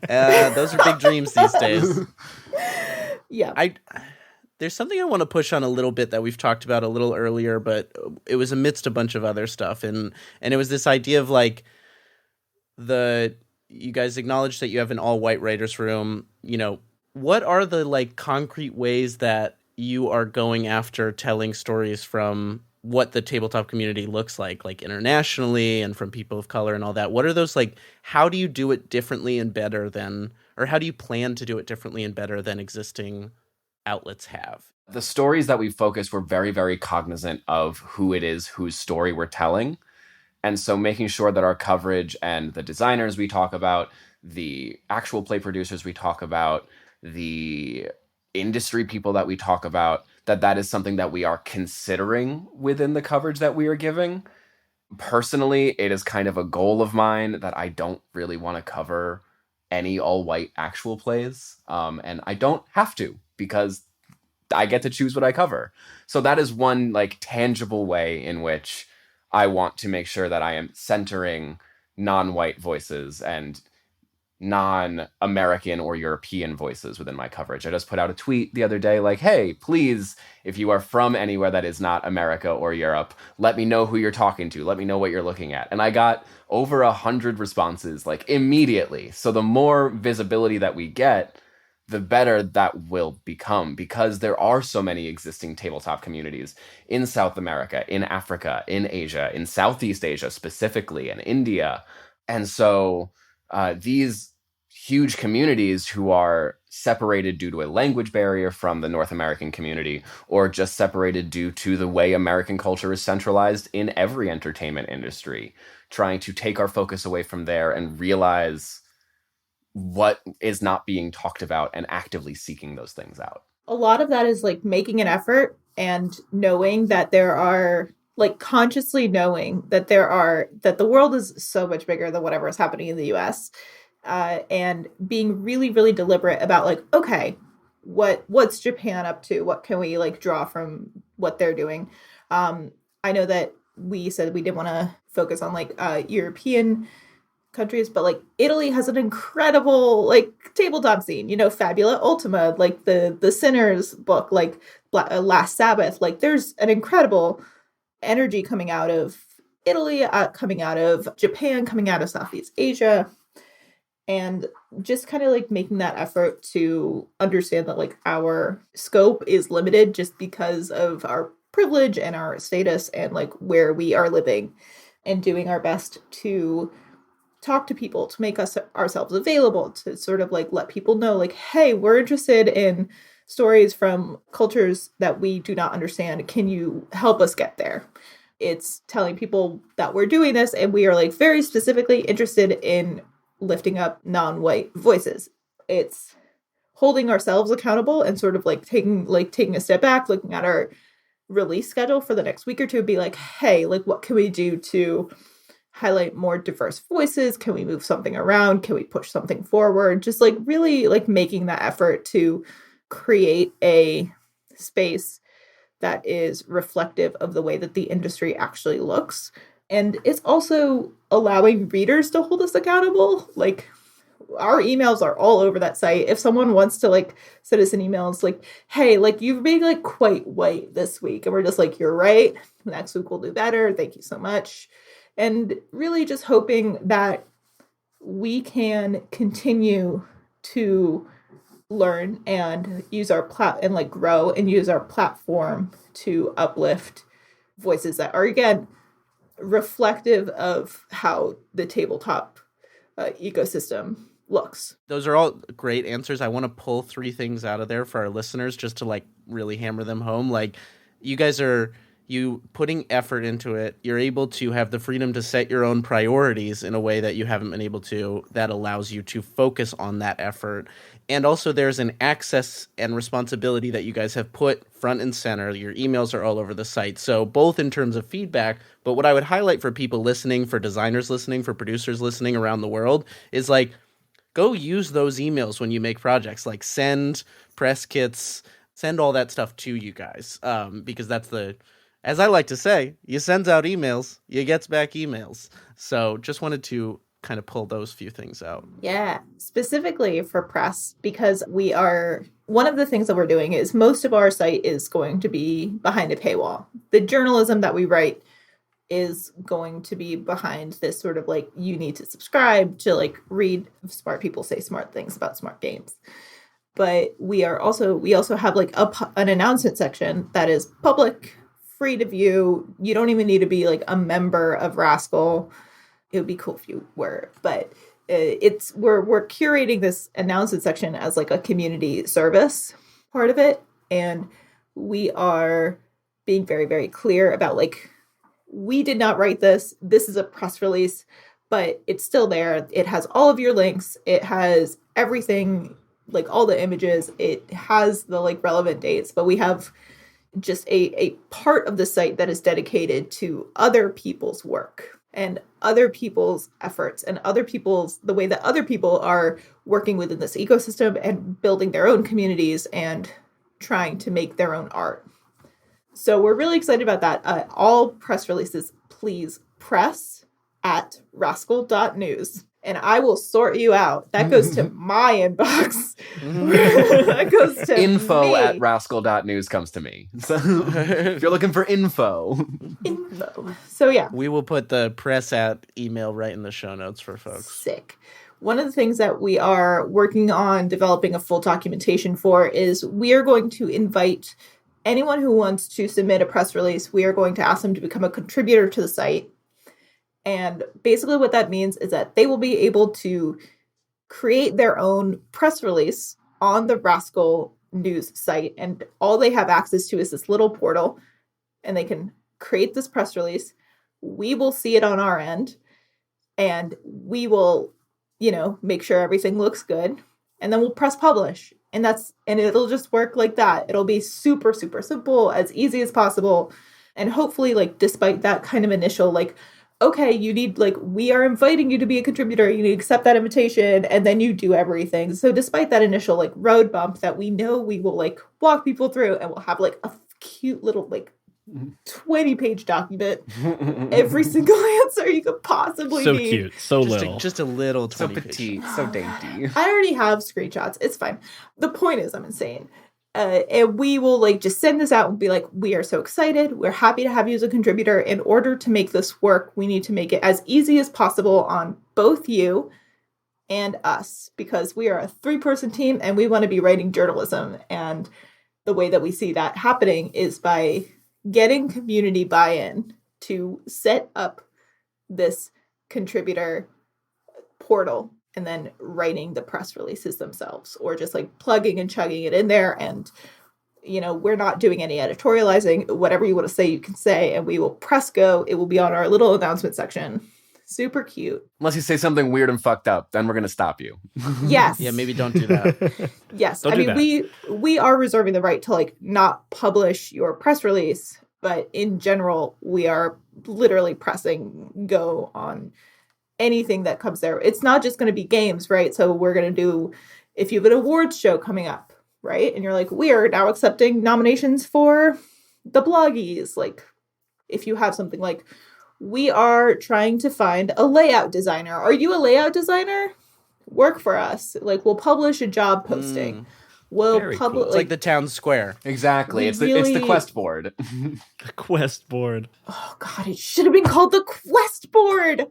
those are big dreams these days. Yeah. There's something I want to push on a little bit that we've talked about a little earlier, but it was amidst a bunch of other stuff, and it was this idea of like you guys acknowledge that you have an all-white writers' room. You know, what are the like concrete ways that you are going after telling stories from what the tabletop community looks like internationally and from people of color and all that? What are those like? How do you do it differently and better than, or how do you plan to do it differently and better than existing outlets have? The stories that we focused were very, very cognizant of who it is whose story we're telling. And so making sure that our coverage and the designers we talk about, the actual play producers we talk about, the industry people that we talk about, that is something that we are considering within the coverage that we are giving. Personally, it is kind of a goal of mine that I don't really want to cover any all-white actual plays. And I don't have to, because I get to choose what I cover. So that is one like tangible way in which I want to make sure that I am centering non-white voices and non-American or European voices within my coverage. I just put out a tweet the other day like, hey, please, if you are from anywhere that is not America or Europe, let me know who you're talking to. Let me know what you're looking at. And I got over 100 responses like immediately. So the more visibility that we get, the better that will become, because there are so many existing tabletop communities in South America, in Africa, in Asia, in Southeast Asia specifically, and India. And so these huge communities who are separated due to a language barrier from the North American community, or just separated due to the way American culture is centralized in every entertainment industry, trying to take our focus away from there and realize what is not being talked about and actively seeking those things out. A lot of that is like making an effort and knowing that there are, like consciously knowing that that the world is so much bigger than whatever is happening in the US. And being really, really deliberate about like, okay, what's Japan up to? What can we like draw from what they're doing? I know that we said we didn't want to focus on like European countries, but like Italy has an incredible like tabletop scene, you know, Fabula Ultima, like the Sinners book, like Last Sabbath, like there's an incredible energy coming out of Italy, coming out of Japan, coming out of Southeast Asia. And just kind of like making that effort to understand that like our scope is limited just because of our privilege and our status and like where we are living, and doing our best to talk to people, to make us ourselves available, to sort of like let people know like, hey, we're interested in stories from cultures that we do not understand. Can you help us get there? It's telling people that we're doing this and we are like very specifically interested in lifting up non-white voices. It's holding ourselves accountable and sort of like taking a step back, looking at our release schedule for the next week or two, be like, hey, like what can we do to highlight more diverse voices? Can we move something around? Can we push something forward? Just like really like making that effort to create a space that is reflective of the way that the industry actually looks. And it's also allowing readers to hold us accountable. Like our emails are all over that site. If someone wants to like send us an email, it's like, hey, like you've been like quite white this week. And we're just like, you're right. Next week we'll do better. Thank you so much. And really just hoping that we can continue to learn and use our and like grow and use our platform to uplift voices that are again reflective of how the tabletop ecosystem looks. Those are all great answers. I want to pull 3 things out of there for our listeners just to like really hammer them home. Like you guys are putting effort into it. You're able to have the freedom to set your own priorities in a way that you haven't been able to, that allows you to focus on that effort. And also there's an access and responsibility that you guys have put front and center. Your emails are all over the site. So both in terms of feedback, but what I would highlight for people listening, for designers listening, for producers listening around the world is like, go use those emails when you make projects. Like send press kits, send all that stuff to you guys. Because that's as I like to say, you sends out emails, you gets back emails. So just wanted to kind of pull those few things out. Yeah, specifically for press, because one of the things that we're doing is most of our site is going to be behind a paywall. The journalism that we write is going to be behind this sort of like, you need to subscribe to like read smart people say smart things about smart games. But we also have like an announcement section that is public, free to view. You don't even need to be like a member of Rascal. It would be cool if you were, but we're curating this announcement section as like a community service part of it. And we are being very, very clear about like, we did not write this. This is a press release, but it's still there. It has all of your links. It has everything, like all the images. It has the like relevant dates, but we have just a part of the site that is dedicated to other people's work and other people's efforts and the way that other people are working within this ecosystem and building their own communities and trying to make their own art. So we're really excited about that. All press releases, please press at rascal.news. And I will sort you out. That goes to my inbox. That goes to info me. at rascal.news comes to me. So if you're looking for info. So yeah. We will put the press at email right in the show notes for folks. Sick. One of the things that we are working on developing a full documentation for is we are going to invite anyone who wants to submit a press release. We are going to ask them to become a contributor to the site. And basically what that means is that they will be able to create their own press release on the Rascal News site. And all they have access to is this little portal. And they can create this press release. We will see it on our end. And we will, make sure everything looks good. And then we'll press publish. And it'll just work like that. It'll be super, super simple, as easy as possible. And hopefully, like, despite that kind of initial, like, okay, we are inviting you to be a contributor. You need to accept that invitation, and then you do everything. So despite that initial, like, road bump that we know we will, like, walk people through, and we'll have, like, a cute little, like, 20-page document. Every single answer you could possibly need. So cute, so little. Just a little 20 so petite, so dainty. I already have screenshots. It's fine. The point is, I'm insane. And we will like just send this out and be like, we are so excited. We're happy to have you as a contributor. In order to make this work, we need to make it as easy as possible on both you and us, because we are a 3-person team and we want to be writing journalism. And the way that we see that happening is by getting community buy-in to set up this contributor portal and then writing the press releases themselves, or just like plugging and chugging it in there. And, we're not doing any editorializing. Whatever you want to say, you can say, and we will press go. It will be on our little announcement section. Super cute. Unless you say something weird and fucked up, then we're going to stop you. Yes. Yeah, maybe don't do that. Yes. Don't do we are reserving the right to like not publish your press release, but in general, we are literally pressing go on anything that comes there. It's not just going to be games, right? So we're going to do, if you have an awards show coming up, right? And you're like, we are now accepting nominations for the bloggies. Like, if you have something like, we are trying to find a layout designer. Are you a layout designer? Work for us. Like, we'll publish a job posting. We'll Very publish. cool. It's like the town square. Exactly. We It's the really- quest board. The quest board. Oh God, it should have been called the quest board.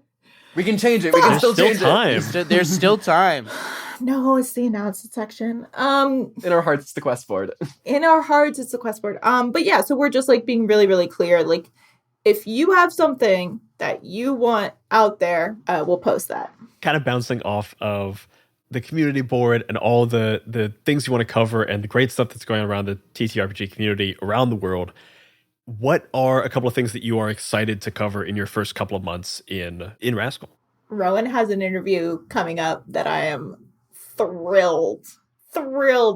We can change it. We can There's still still change time. There's still time. No, it's the announcement section. it. In our hearts, it's the quest board. In our hearts, it's the quest board. But yeah, so we're just like being really, really clear. Like, if you have something that you want out there, we'll post that. Kind of bouncing off of the community board and all the things you want to cover and the great stuff that's going on around the TTRPG community around the world. What are a couple of things that you are excited to cover in your first couple of months in Rascal? Rowan has an interview coming up that I am thrilled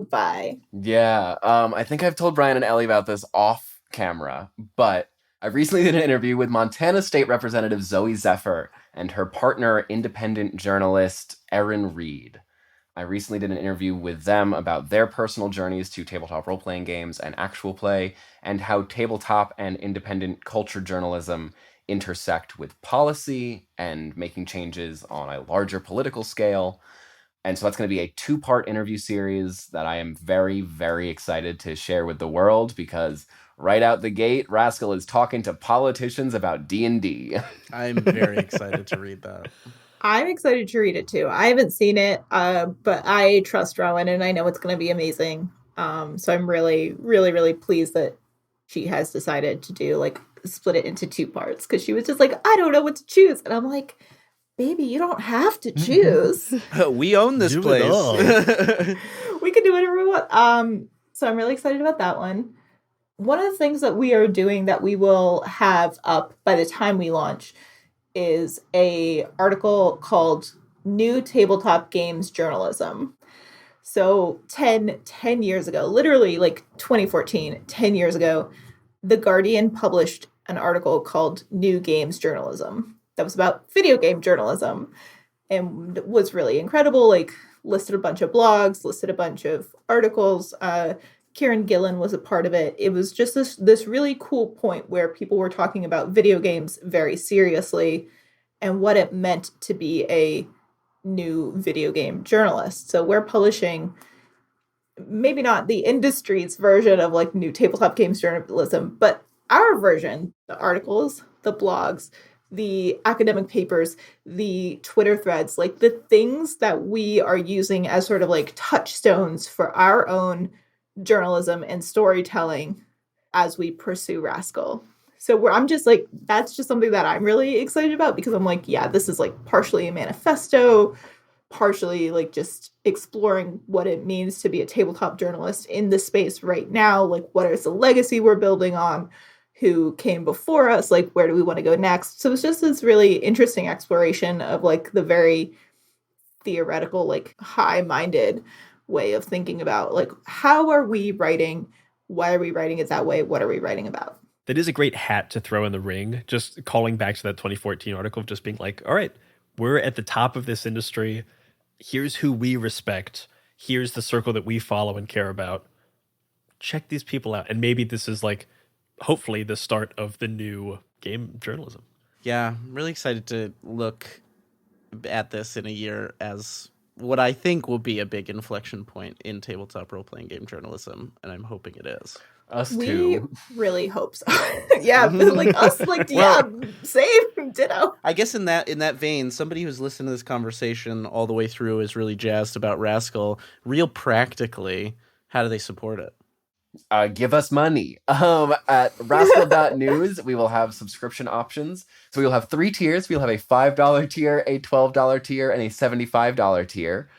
by. Yeah. I think I've told Brian and Ellie about this off camera, but I recently did an interview with Montana State Representative Zoe Zephyr and her partner, independent journalist Erin Reed. I recently did an interview with them about their personal journeys to tabletop role-playing games and actual play, and how tabletop and independent culture journalism intersect with policy and making changes on a larger political scale. And so that's going to be a 2-part interview series that I am very, very excited to share with the world, because right out the gate, Rascal is talking to politicians about D&D. I'm very excited to read that. I'm excited to read it too. I haven't seen it, but I trust Rowan and I know it's going to be amazing. So I'm really, really, really pleased that she has decided to do like split it into 2 parts, because she was just like, I don't know what to choose. And I'm like, baby, you don't have to choose. We own this Do it place. all. We can do whatever we want. So I'm really excited about that one. One of the things that we are doing that we will have up by the time we launch is a article called New Tabletop Games Journalism. So 10 years ago, literally like 2014, 10 years ago, The Guardian published an article called New Games Journalism that was about video game journalism and was really incredible. Like, listed a bunch of blogs, listed a bunch of articles. Kieran Gillen was a part of it. It was just this really cool point where people were talking about video games very seriously and what it meant to be a new video game journalist. So we're publishing maybe not the industry's version of like new tabletop games journalism, but our version, the articles, the blogs, the academic papers, the Twitter threads, like the things that we are using as sort of like touchstones for our own journalism and storytelling as we pursue Rascal. So I'm just like, that's just something that I'm really excited about, because I'm like, yeah, this is like partially a manifesto, partially like just exploring what it means to be a tabletop journalist in this space right now. Like, what is the legacy we're building on? Who came before us? Like, where do we want to go next? So it's just this really interesting exploration of like the very theoretical, like high-minded way of thinking about like, how are we writing? Why are we writing it that way? What are we writing about? That is a great hat to throw in the ring. Just calling back to that 2014 article of just being like, all right, we're at the top of this industry. Here's who we respect. Here's the circle that we follow and care about. Check these people out. And maybe this is like, hopefully, the start of the new game journalism. Yeah, I'm really excited to look at this in a year as what I think will be a big inflection point in tabletop role-playing game journalism, and I'm hoping it is. Us We too. really hope so. Yeah, like us, like same, ditto. I guess in that vein, somebody who's listened to this conversation all the way through is really jazzed about Rascal. Real practically, how do they support it? Give us money. At rascal.news, we will have subscription options. So we will have 3 tiers. We'll have a $5 tier, a $12 tier, and a $75 tier.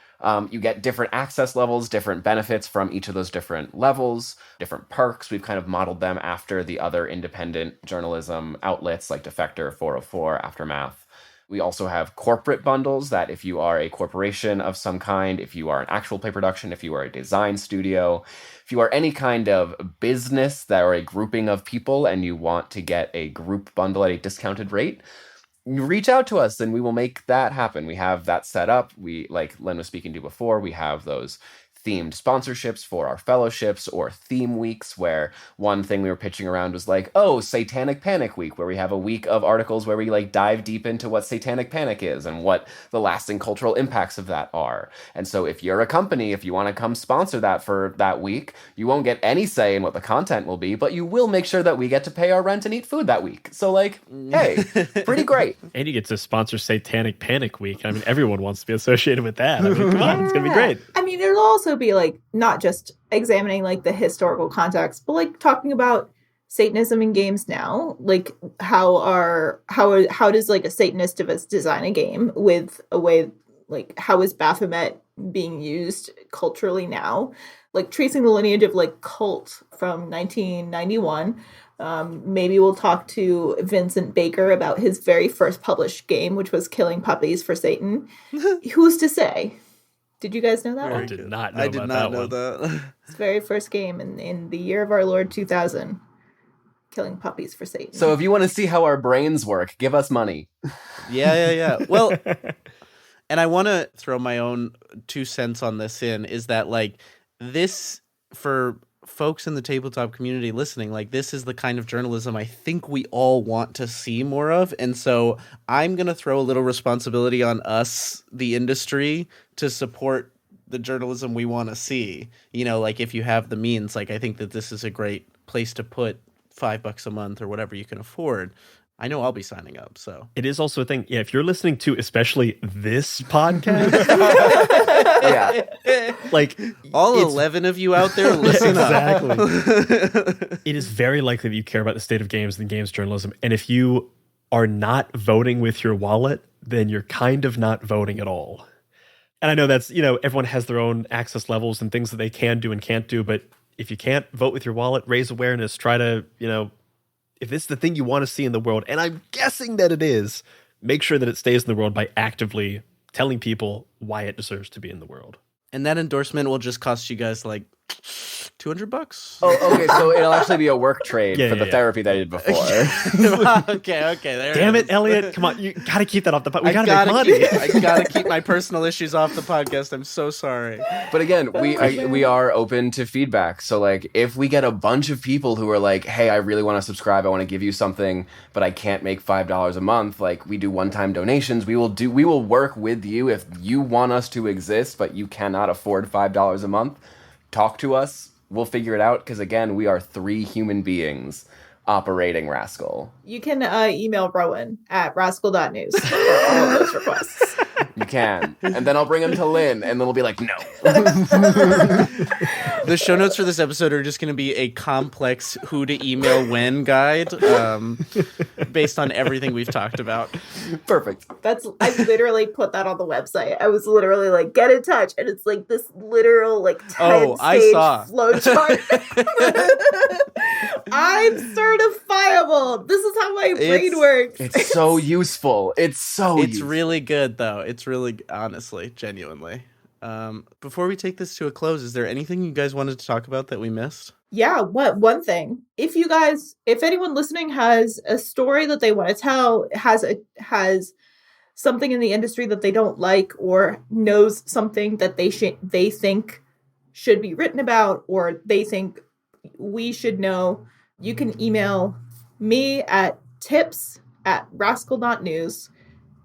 You get different access levels, different benefits from each of those different levels, different perks. We've kind of modeled them after the other independent journalism outlets like Defector, 404, Aftermath. We also have corporate bundles that if you are a corporation of some kind, if you are an actual play production, if you are a design studio, if you are any kind of business that are a grouping of people and you want to get a group bundle at a discounted rate, you reach out to us and we will make that happen. We have that set up. We, like Lin was speaking to before, we have those themed sponsorships for our fellowships or theme weeks, where one thing we were pitching around was like, oh, Satanic Panic Week, where we have a week of articles where we like dive deep into what Satanic Panic is and what the lasting cultural impacts of that are. And so if you're a company, if you want to come sponsor that for that week, you won't get any say in what the content will be, but you will make sure that we get to pay our rent and eat food that week. So like, hey, pretty great. And you get to sponsor Satanic Panic Week. I mean, everyone wants to be associated with that. I mean, come on, it's going to be great. I mean, it'll also be like not just examining like the historical context, but like talking about Satanism in games now. Like how does like a Satanist design a game with a way, like how is Baphomet being used culturally now? Like tracing the lineage of like cult from 1991. Maybe we'll talk to Vincent Baker about his very first published game, which was Killing Puppies for Satan. Who's to say? Did you guys know that I one? did not know I did not know that. His very first game in the year of our Lord 2000. Killing Puppies for Satan. So if you want to see how our brains work, give us money. Yeah. Well, and I want to throw my own 2 cents on this is that like this, for folks in the tabletop community listening, like this is the kind of journalism I think we all want to see more of. And so I'm going to throw a little responsibility on us, the industry, to support the journalism we want to see. You know, like if you have the means, like I think that this is a great place to put $5 a month or whatever you can afford. I know I'll be signing up. So it is also a thing. Yeah, if you're listening to especially this podcast, Yeah. like all 11 of you out there, listen up. Exactly. It is very likely that you care about the state of games and games journalism. And if you are not voting with your wallet, then you're kind of not voting at all. And I know that's, everyone has their own access levels and things that they can do and can't do. But if you can't vote with your wallet, raise awareness, try to, if this is the thing you want to see in the world, and I'm guessing that it is, make sure that it stays in the world by actively telling people why it deserves to be in the world. And that endorsement will just cost you guys like $200. Oh, okay. So it'll actually be a work trade for the therapy that I did before. Okay. Damn it, Elliot! Come on, you got to keep that off the podcast. We got to make money. I gotta keep my personal issues off the podcast. I'm so sorry. But again, we are open to feedback. So like, if we get a bunch of people who are like, "Hey, I really want to subscribe. I want to give you something, but I can't make $5 a month." Like, we do one-time donations. We will work with you if you want us to exist, but you cannot afford $5 a month. Talk to us. We'll figure it out, because again, we are 3 human beings operating Rascal. You can email Rowan at rascal.news for all of those requests. You can. And then I'll bring him to Lin, and then we'll be like, no. The show notes for this episode are just going to be a complex who to email when guide based on everything we've talked about. Perfect. I literally put that on the website. I was literally like, get in touch. And it's like this literal like 10-stage flowchart. I'm certifiable. This is how my brain works. It's so useful. It's really good, though. It's really, honestly, genuinely. Before we take this to a close, is there anything you guys wanted to talk about that we missed? Yeah, one thing. If anyone listening has a story that they want to tell, has something in the industry that they don't like, or knows something that they think should be written about, or they think we should know, you can email me at tips@rascal.news.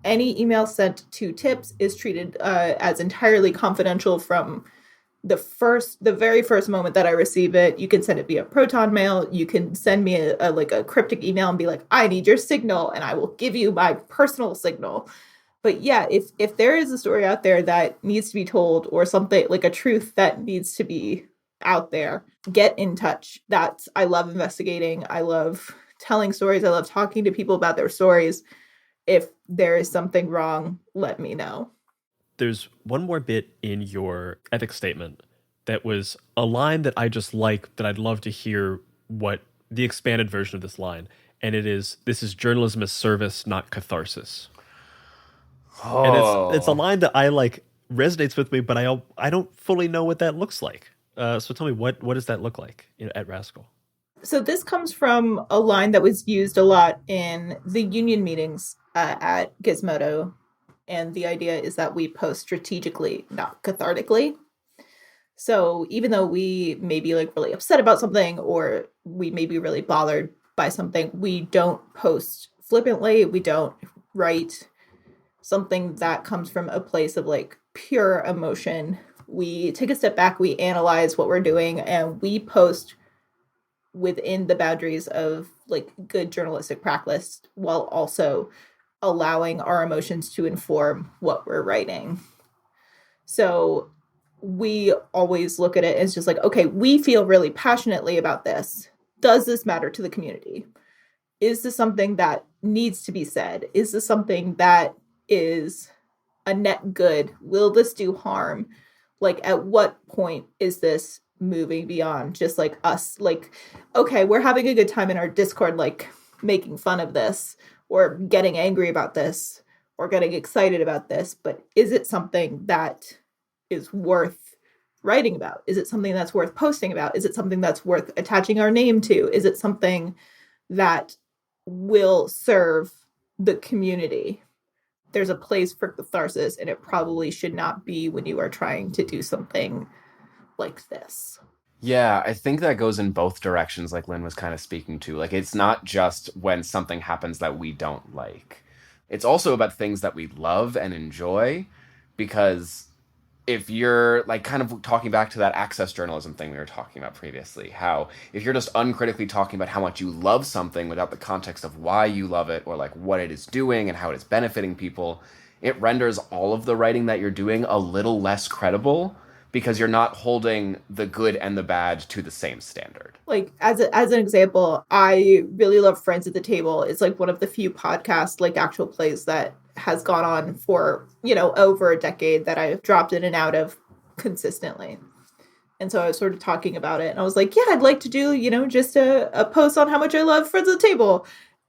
Any email sent to tips is treated as entirely confidential from the very first moment that I receive it, you can send it via Proton Mail. You can send me a cryptic email and be like, I need your signal, and I will give you my personal signal. But yeah, if there is a story out there that needs to be told, or something like a truth that needs to be out there, get in touch. I love investigating. I love telling stories. I love talking to people about their stories. If there is something wrong, let me know. There's one more bit in your ethics statement that was a line that I just like, that I'd love to hear what the expanded version of this line. And it is, this is journalism as service, not catharsis. Oh. And it's a line that I like, resonates with me, but I don't fully know what that looks like. So tell me, what does that look like at Rascal? So this comes from a line that was used a lot in the union meetings at Gizmodo. And the idea is that we post strategically, not cathartically. So even though we may be like really upset about something, or we may be really bothered by something, we don't post flippantly. We don't write something that comes from a place of like pure emotion. We take a step back, we analyze what we're doing, and we post within the boundaries of like good journalistic practice, while also allowing our emotions to inform what we're writing. So we always look at it as just like, okay, we feel really passionately about this. Does this matter to the community? Is this something that needs to be said? Is this something that is a net good? Will this do harm? Like, at what point is this moving beyond just like us? Like, okay, we're having a good time in our Discord, like making fun of this, or getting angry about this, or getting excited about this, but is it something that is worth writing about? Is it something that's worth posting about? Is it something that's worth attaching our name to? Is it something that will serve the community? There's a place for catharsis, and it probably should not be when you are trying to do something like this. Yeah, I think that goes in both directions, like Lin was kind of speaking to. Like, it's not just when something happens that we don't like. It's also about things that we love and enjoy, because if you're like kind of talking back to that access journalism thing we were talking about previously, how if you're just uncritically talking about how much you love something without the context of why you love it, or like what it is doing and how it is benefiting people, it renders all of the writing that you're doing a little less credible, because you're not holding the good and the bad to the same standard. Like, as an example, I really love Friends at the Table. It's like one of the few podcasts, like actual plays, that has gone on for, over a decade, that I've dropped in and out of consistently. And so I was sort of talking about it, and I was like, yeah, I'd like to do, just a post on how much I love Friends at the Table.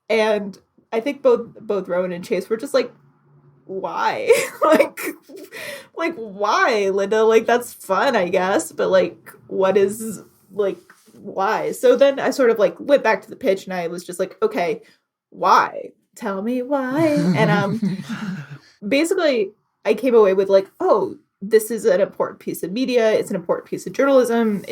And I think both Rowan and Chase were just like, why? like why, Linda? Like, that's fun, I guess, but like, what is, like, why? So then I sort of like went back to the pitch, and I was just like, okay, why? Tell me why. And basically I came away with like, oh, this is an important piece of media. It's an important piece of journalism.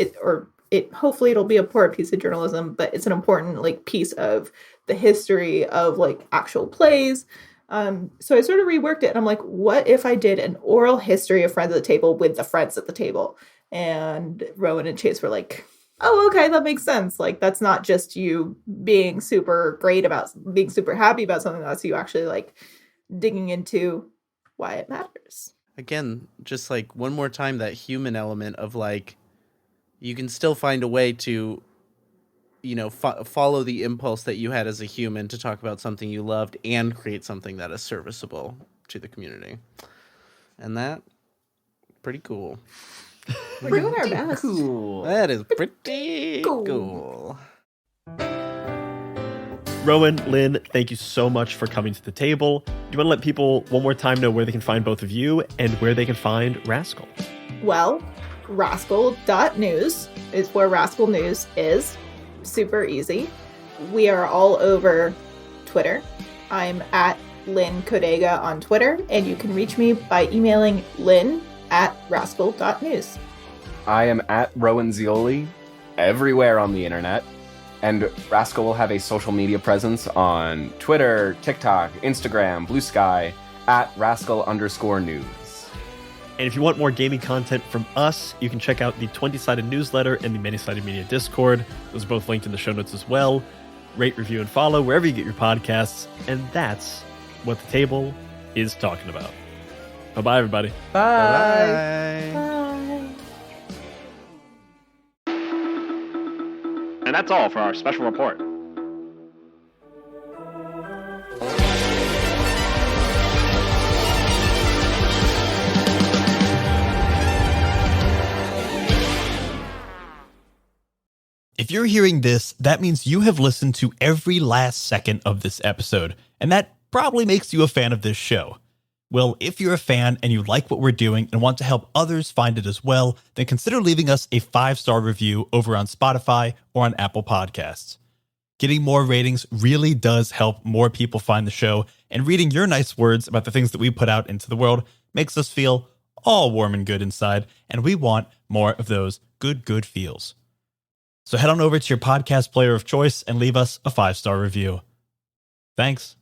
Hopefully it'll be an important piece of journalism, but it's an important like piece of the history of like actual plays. So I sort of reworked it, and I'm like, what if I did an oral history of Friends at the Table with the friends at the table? And Rowan and Chase were like, oh, okay, that makes sense. Like, that's not just you being super happy about something. That's you actually like digging into why it matters. Again, just like one more time, that human element of like, you can still find a way to, follow the impulse that you had as a human to talk about something you loved and create something that is serviceable to the community. And that, pretty cool. We're doing our best. Cool. That is pretty cool. Rowan, Lin, thank you so much for coming to the table. Do you want to let people one more time know where they can find both of you and where they can find Rascal? Well, rascal.news is where Rascal News is. Super easy. We are all over Twitter. I'm at Lin Codega on Twitter, and you can reach me by emailing lin@rascal.news. I am at Rowan Zeoli everywhere on the internet, and Rascal will have a social media presence on Twitter, TikTok, Instagram, Blue Sky, at Rascal_news. And if you want more gaming content from us, you can check out the 20-sided newsletter and the Many-Sided Media Discord. Those are both linked in the show notes as well. Rate, review, and follow wherever you get your podcasts. And that's what the table is talking about. Bye-bye, everybody. Bye. Bye. And that's all for our special report. If you're hearing this, that means you have listened to every last second of this episode, and that probably makes you a fan of this show. Well, if you're a fan and you like what we're doing and want to help others find it as well, then consider leaving us a 5-star review over on Spotify or on Apple Podcasts. Getting more ratings really does help more people find the show, and reading your nice words about the things that we put out into the world makes us feel all warm and good inside, and we want more of those good feels. So head on over to your podcast player of choice and leave us a 5-star review. Thanks.